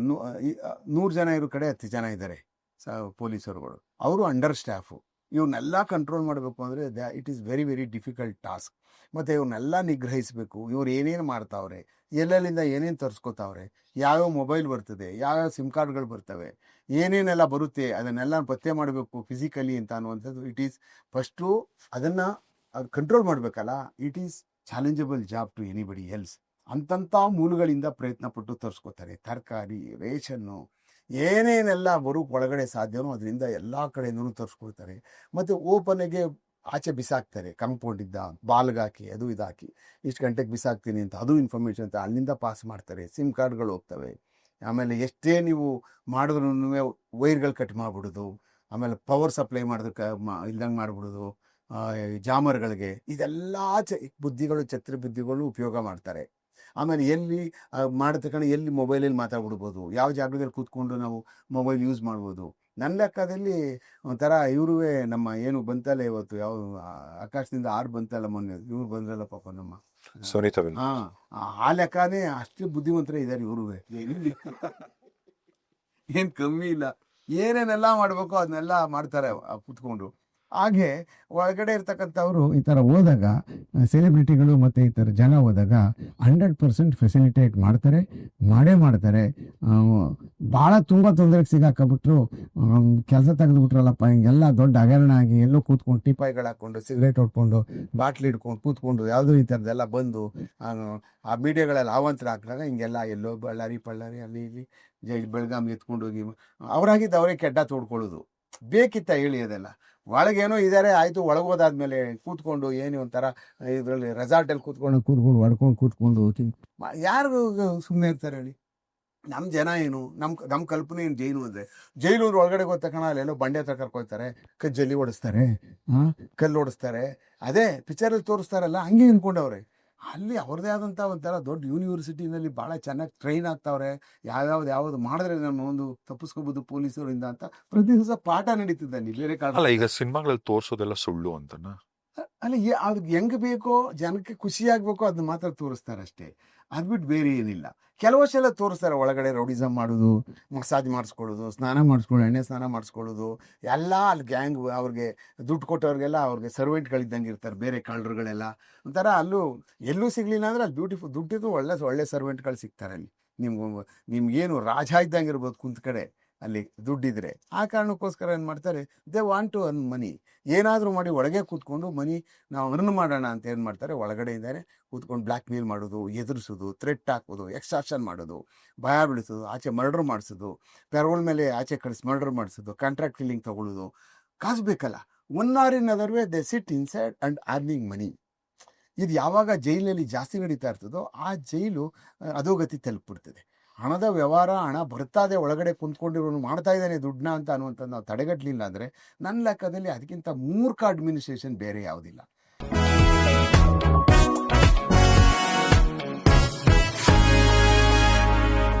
Speaker 2: 100 ಜನ ಇರೋ ಕಡೆ 10 ಜನ ಇದ್ದಾರೆ ಪೊಲೀಸರುಗಳು. ಅವರು ಅಂಡರ್ ಸ್ಟಾಫು. ಇವ್ರನ್ನೆಲ್ಲ ಕಂಟ್ರೋಲ್ ಮಾಡಬೇಕು ಅಂದರೆ it is very very difficult task. ಮತ್ತು ಇವ್ರನ್ನೆಲ್ಲ ನಿಗ್ರಹಿಸಬೇಕು. ಇವ್ರು ಏನೇನು ಮಾಡ್ತಾವ್ರೆ, ಎಲ್ಲೆಲ್ಲಿಂದ ಏನೇನು ತರಿಸ್ಕೋತಾವ್ರೆ, ಯಾವ್ಯಾವ ಮೊಬೈಲ್ ಬರ್ತದೆ, ಯಾವ್ಯಾವ ಸಿಮ್ ಕಾರ್ಡ್ಗಳು ಬರ್ತವೆ, ಏನೇನೆಲ್ಲ ಬರುತ್ತೆ, ಅದನ್ನೆಲ್ಲ ಪತ್ತೆ ಮಾಡಬೇಕು ಫಿಸಿಕಲಿ ಅಂತ ಅನ್ನುವಂಥದ್ದು. ಇಟ್ ಈಸ್ ಫಸ್ಟು ಅದನ್ನು ಕಂಟ್ರೋಲ್ ಮಾಡಬೇಕಲ್ಲ. It is challengeable job to anybody else. ಅಂತಂಥ ಮೂಲಗಳಿಂದ ಪ್ರಯತ್ನ ಪಟ್ಟು ತರಿಸ್ಕೋತಾರೆ. ತರಕಾರಿ, ರೇಷನ್ನು, ಏನೇನೆಲ್ಲ ಒಳಗಡೆ ಸಾಧ್ಯನೋ ಅದರಿಂದ ಎಲ್ಲ ಕಡೆಯಿಂದನೂ ತರಿಸ್ಕೊಳ್ತಾರೆ. ಮತ್ತು ಓಪನ್ಗೆ ಆಚೆ ಬಿಸಾಕ್ತಾರೆ. ಕಾಂಪೌಂಡಿಂದ ಬಾಲ್ಗಾಕಿ ಅದು ಇದಾಕಿ ಇಷ್ಟು ಗಂಟೆಗೆ ಬಿಸಾಕ್ತೀನಿ ಅಂತ ಅದು ಇನ್ಫಾರ್ಮೇಷನ್ ಅಂತ ಅಲ್ಲಿಂದ ಪಾಸ್ ಮಾಡ್ತಾರೆ. ಸಿಮ್ ಕಾರ್ಡ್ಗಳು ಹೋಗ್ತವೆ. ಆಮೇಲೆ ಎಷ್ಟೇ ನೀವು ಮಾಡಿದ್ರೂ ವೈರ್ಗಳು ಕಟ್ ಮಾಡಿಬಿಡೋದು, ಆಮೇಲೆ ಪವರ್ ಸಪ್ಲೈ ಮಾಡೋದಕ್ಕೆ ಇಲ್ದಂಗೆ ಮಾಡಿಬಿಡೋದು, ಜಾಮರ್ಗಳಿಗೆ. ಇದೆಲ್ಲ ಛತ್ರ ಬುದ್ಧಿಗಳು ಉಪಯೋಗ ಮಾಡ್ತಾರೆ. ಆಮೇಲೆ ಎಲ್ಲಿ ಮಾಡತಕ್ಕಂಥ ಎಲ್ಲಿ ಮೊಬೈಲಲ್ಲಿ ಮಾತಾಡ್ಬಿಡ್ಬೋದು, ಯಾವ ಜಾಗದಲ್ಲಿ ಕೂತ್ಕೊಂಡು ನಾವು ಮೊಬೈಲ್ ಯೂಸ್ ಮಾಡ್ಬೋದು. ನನ್ನ ಲೆಕ್ಕದಲ್ಲಿ ಒಂಥರ ಇವ್ರೂ ನಮ್ಮ ಏನು ಬಂತಲ್ಲ ಇವತ್ತು, ಯಾವ ಆಕಾಶದಿಂದ 6 ಬಂತಲ್ಲ ಮೊನ್ನೆ, ಇವ್ರು ಬಂದ್ರಲ್ಲ ಪಾಪ ನಮ್ಮ ಆ ಲೆಕ್ಕನೇ ಅಷ್ಟು ಬುದ್ಧಿವಂತರೇ ಇದ್ದಾರೆ ಇವ್ರೂ. ಏನು ಕಮ್ಮಿ ಇಲ್ಲ, ಏನೇನೆಲ್ಲ ಮಾಡಬೇಕು ಅದನ್ನೆಲ್ಲ ಮಾಡ್ತಾರೆ ಕೂತ್ಕೊಂಡು. ಹಾಗೆ ಒಳಗಡೆ ಇರ್ತಕ್ಕಂಥವ್ರು ಈ ಥರ ಹೋದಾಗ, ಸೆಲೆಬ್ರಿಟಿಗಳು ಮತ್ತು ಈ ಥರ ಜನ ಹೋದಾಗ 100% ಫೆಸಿಲಿಟೇಟ್ ಮಾಡೇ ಮಾಡ್ತಾರೆ. ಭಾಳ ತುಂಬ ತೊಂದರೆಗೆ ಸಿಗಾಕಬಿಟ್ರು, ಕೆಲಸ ತೆಗೆದುಬಿಟ್ರಲ್ಲಪ್ಪ, ಹಿಂಗೆಲ್ಲ ದೊಡ್ಡ ಹಗರಣ ಆಗಿ ಎಲ್ಲೋ ಕೂತ್ಕೊಂಡು ಟಿಪಾಯಿಗಳು ಹಾಕ್ಕೊಂಡು, ಸಿಗರೇಟ್ ಹೊಡ್ಕೊಂಡು, ಬಾಟ್ಲಿ ಹಿಡ್ಕೊಂಡು ಕೂತ್ಕೊಂಡು ಯಾವುದೋ ಈ ಥರದ್ದೆಲ್ಲ ಬಂದು ಆ ಮೀಡಿಯಾಗಳೆಲ್ಲ ಅವಾಂತರ ಹಾಕಿದಾಗ ಹಿಂಗೆಲ್ಲ ಎಲ್ಲೋ ಬಳ್ಳಾರಿ ಅಲ್ಲಿ ಇಲ್ಲಿ ಬೆಳಗಾಂ ಎತ್ಕೊಂಡು ಹೋಗಿ ಅವರಾಗಿದ್ದು ಅವರೇ ಕೆಡ್ಡ ತೋಡ್ಕೊಳ್ಳೋದು. ಬೇಕಿತ್ತ ಹೇಳಿ ಅದೆಲ್ಲ? ಒಳಗೇನೋ ಇದ್ದಾರೆ, ಆಯಿತು. ಒಳಗೋದಾದ್ಮೇಲೆ ಕೂತ್ಕೊಂಡು ಏನು ಒಂಥರ ಇದರಲ್ಲಿ ರೆಸಾರ್ಟಲ್ಲಿ ಕೂತ್ಕೊಂಡು ಯಾರು ಸುಮ್ಮನೆ ಇರ್ತಾರೆ ಹೇಳಿ? ನಮ್ಮ ಜನ ಏನು, ನಮ್ಮ ಕಲ್ಪನೆ ಏನು ಜೈಲು ಅಂದರೆ, ಜೈಲು ಒಳಗಡೆ ಹೋದ ತಕ್ಷಣ ಅಲ್ಲೆಲ್ಲೋ ಬಂಡೆ ಹತ್ರ ಕರ್ಕೊಳ್ತಾರೆ, ಜಲ್ಲಿ ಓಡಿಸ್ತಾರೆ, ಕಲ್ಲು ಓಡಿಸ್ತಾರೆ. ಅದೇ ಪಿಕ್ಚರಲ್ಲಿ ತೋರಿಸ್ತಾರಲ್ಲ ಹಂಗೆ ಅಂದ್ಕೊಂಡವ್ರೆ. ಅಲ್ಲಿ ಅವ್ರದ್ದೇ ಆದಂಥ ಒಂಥರ ದೊಡ್ಡ ಯೂನಿವರ್ಸಿಟಿನಲ್ಲಿ ಭಾಳ ಚೆನ್ನಾಗಿ ಟ್ರೈನ್ ಆಗ್ತಾವ್ರೆ. ಯಾವ್ದು ಮಾಡಿದ್ರೆ ನಮ್ಮ ಒಂದು ತಪ್ಪಿಸ್ಕೋಬೋದು ಪೊಲೀಸರಿಂದ ಅಂತ ಪ್ರತಿ ದಿವಸ ಪಾಠ ನಡೀತಿದ್ದ ಬೇರೆ ಕಾಲ.
Speaker 1: ಈಗ ಸಿನಿಮಾಗಳಲ್ಲಿ ತೋರಿಸೋದೆಲ್ಲ ಸುಳ್ಳು ಅಂತನ
Speaker 2: ಅಲ್ಲ, ಅದು ಹೆಂಗೆ ಬೇಕೋ, ಜನಕ್ಕೆ ಖುಷಿ ಆಗಬೇಕೋ ಅದನ್ನ ಮಾತ್ರ ತೋರಿಸ್ತಾರೆ ಅಷ್ಟೇ. ಅದ್ಬಿಟ್ಟು ಬೇರೆ ಏನಿಲ್ಲ. ಕೆಲವಷ್ಟೆಲ್ಲ ತೋರಿಸ್ತಾರೆ ಒಳಗಡೆ ರೌಡಿಸಮ್ ಮಾಡೋದು, ಮಸಾಜ್ ಮಾಡಿಸ್ಕೊಳ್ಳೋದು, ಸ್ನಾನ ಮಾಡಿಸ್ಕೊಳ್ಳೋದು, ಎಣ್ಣೆ ಸ್ನಾನ ಮಾಡಿಸ್ಕೊಳ್ಳೋದು ಎಲ್ಲ. ಅಲ್ಲಿ ಗ್ಯಾಂಗ್ ಅವ್ರಿಗೆ ದುಡ್ಡು ಕೊಟ್ಟವ್ರಿಗೆಲ್ಲ ಅವ್ರಿಗೆ ಸರ್ವೆಂಟ್ಗಳಿದ್ದಂಗೆ ಇರ್ತಾರೆ, ಬೇರೆ ಕಳ್ಳರುಗಳೆಲ್ಲ. ಒಂಥರ ಎಲ್ಲೂ ಸಿಗಲಿಲ್ಲ ಅಂದರೆ ಅಲ್ಲಿ ಬ್ಯೂಟಿಫುಲ್ ದುಡ್ಡಿದ್ದು ಒಳ್ಳೆ ಸರ್ವೆಂಟ್ಗಳು ಸಿಗ್ತಾರೆ ಅಲ್ಲಿ. ನಿಮ್ಗೇನು ರಾಜ ಇದ್ದಂಗೆ ಇರ್ಬೋದು ಕುಂತ ಕಡೆ ಅಲ್ಲಿ ದುಡ್ಡಿದ್ರೆ. ಆ ಕಾರಣಕ್ಕೋಸ್ಕರ ಏನು ಮಾಡ್ತಾರೆ, they want to earn money. ಏನಾದರೂ ಮಾಡಿ ಒಳಗೆ ಕೂತ್ಕೊಂಡು ನಾವು ಅರ್ನ್ ಮಾಡೋಣ ಅಂತ ಏನು ಮಾಡ್ತಾರೆ, ಒಳಗಡೆಯಿಂದಾನೆ ಕೂತ್ಕೊಂಡು ಬ್ಲ್ಯಾಕ್ ಮೇಲ್ ಮಾಡೋದು, ಎದುರಿಸೋದು, ಥ್ರೆಟ್ ಹಾಕೋದು, ಎಕ್ಸ್ಟಾರ್ಷನ್ ಮಾಡೋದು, ಭಯ ಬೀಳಿಸೋದು, ಆಚೆ ಮರ್ಡರ್ ಮಾಡಿಸೋದು, ಪೆರೋಲ್ ಮೇಲೆ ಆಚೆ ಕಳಿಸಿ ಮರ್ಡರ್ ಮಾಡಿಸೋದು, ಕಾಂಟ್ರಾಕ್ಟ್ ಕಿಲ್ಲಿಂಗ್ ತೊಗೊಳ್ಳೋದು. ಕಾಸು ಬೇಕಲ್ಲ. 1 hour in other way they sit inside and earning money. ಇದು ಯಾವಾಗ ಜೈಲಿನಲ್ಲಿ ಜಾಸ್ತಿ ನಡೀತಾ ಇರ್ತದೋ ಆ ಜೈಲು ಅಧೋಗತಿ ತಲುಪಿಬಿಡ್ತದೆ. ಹಣದ ವ್ಯವಹಾರ, ಹಣ ಬರ್ತಾದೆ, ಒಳಗಡೆ ಕುಂತ್ಕೊಂಡಿರೋನು ಮಾಡ್ತಾ ಇದ್ದಾನೆ ದುಡ್ಡನ್ನ ಅಂತ ಅನ್ನುವಂಥದ್ದು ನಾವು ತಡೆಗಟ್ಟಲಿಲ್ಲ ಅಂದರೆ ನನ್ನ ಲೆಕ್ಕದಲ್ಲಿ ಅದಕ್ಕಿಂತ ಮೂರ್ಖ ಅಡ್ಮಿನಿಸ್ಟ್ರೇಷನ್ ಬೇರೆ ಯಾವುದಿಲ್ಲ.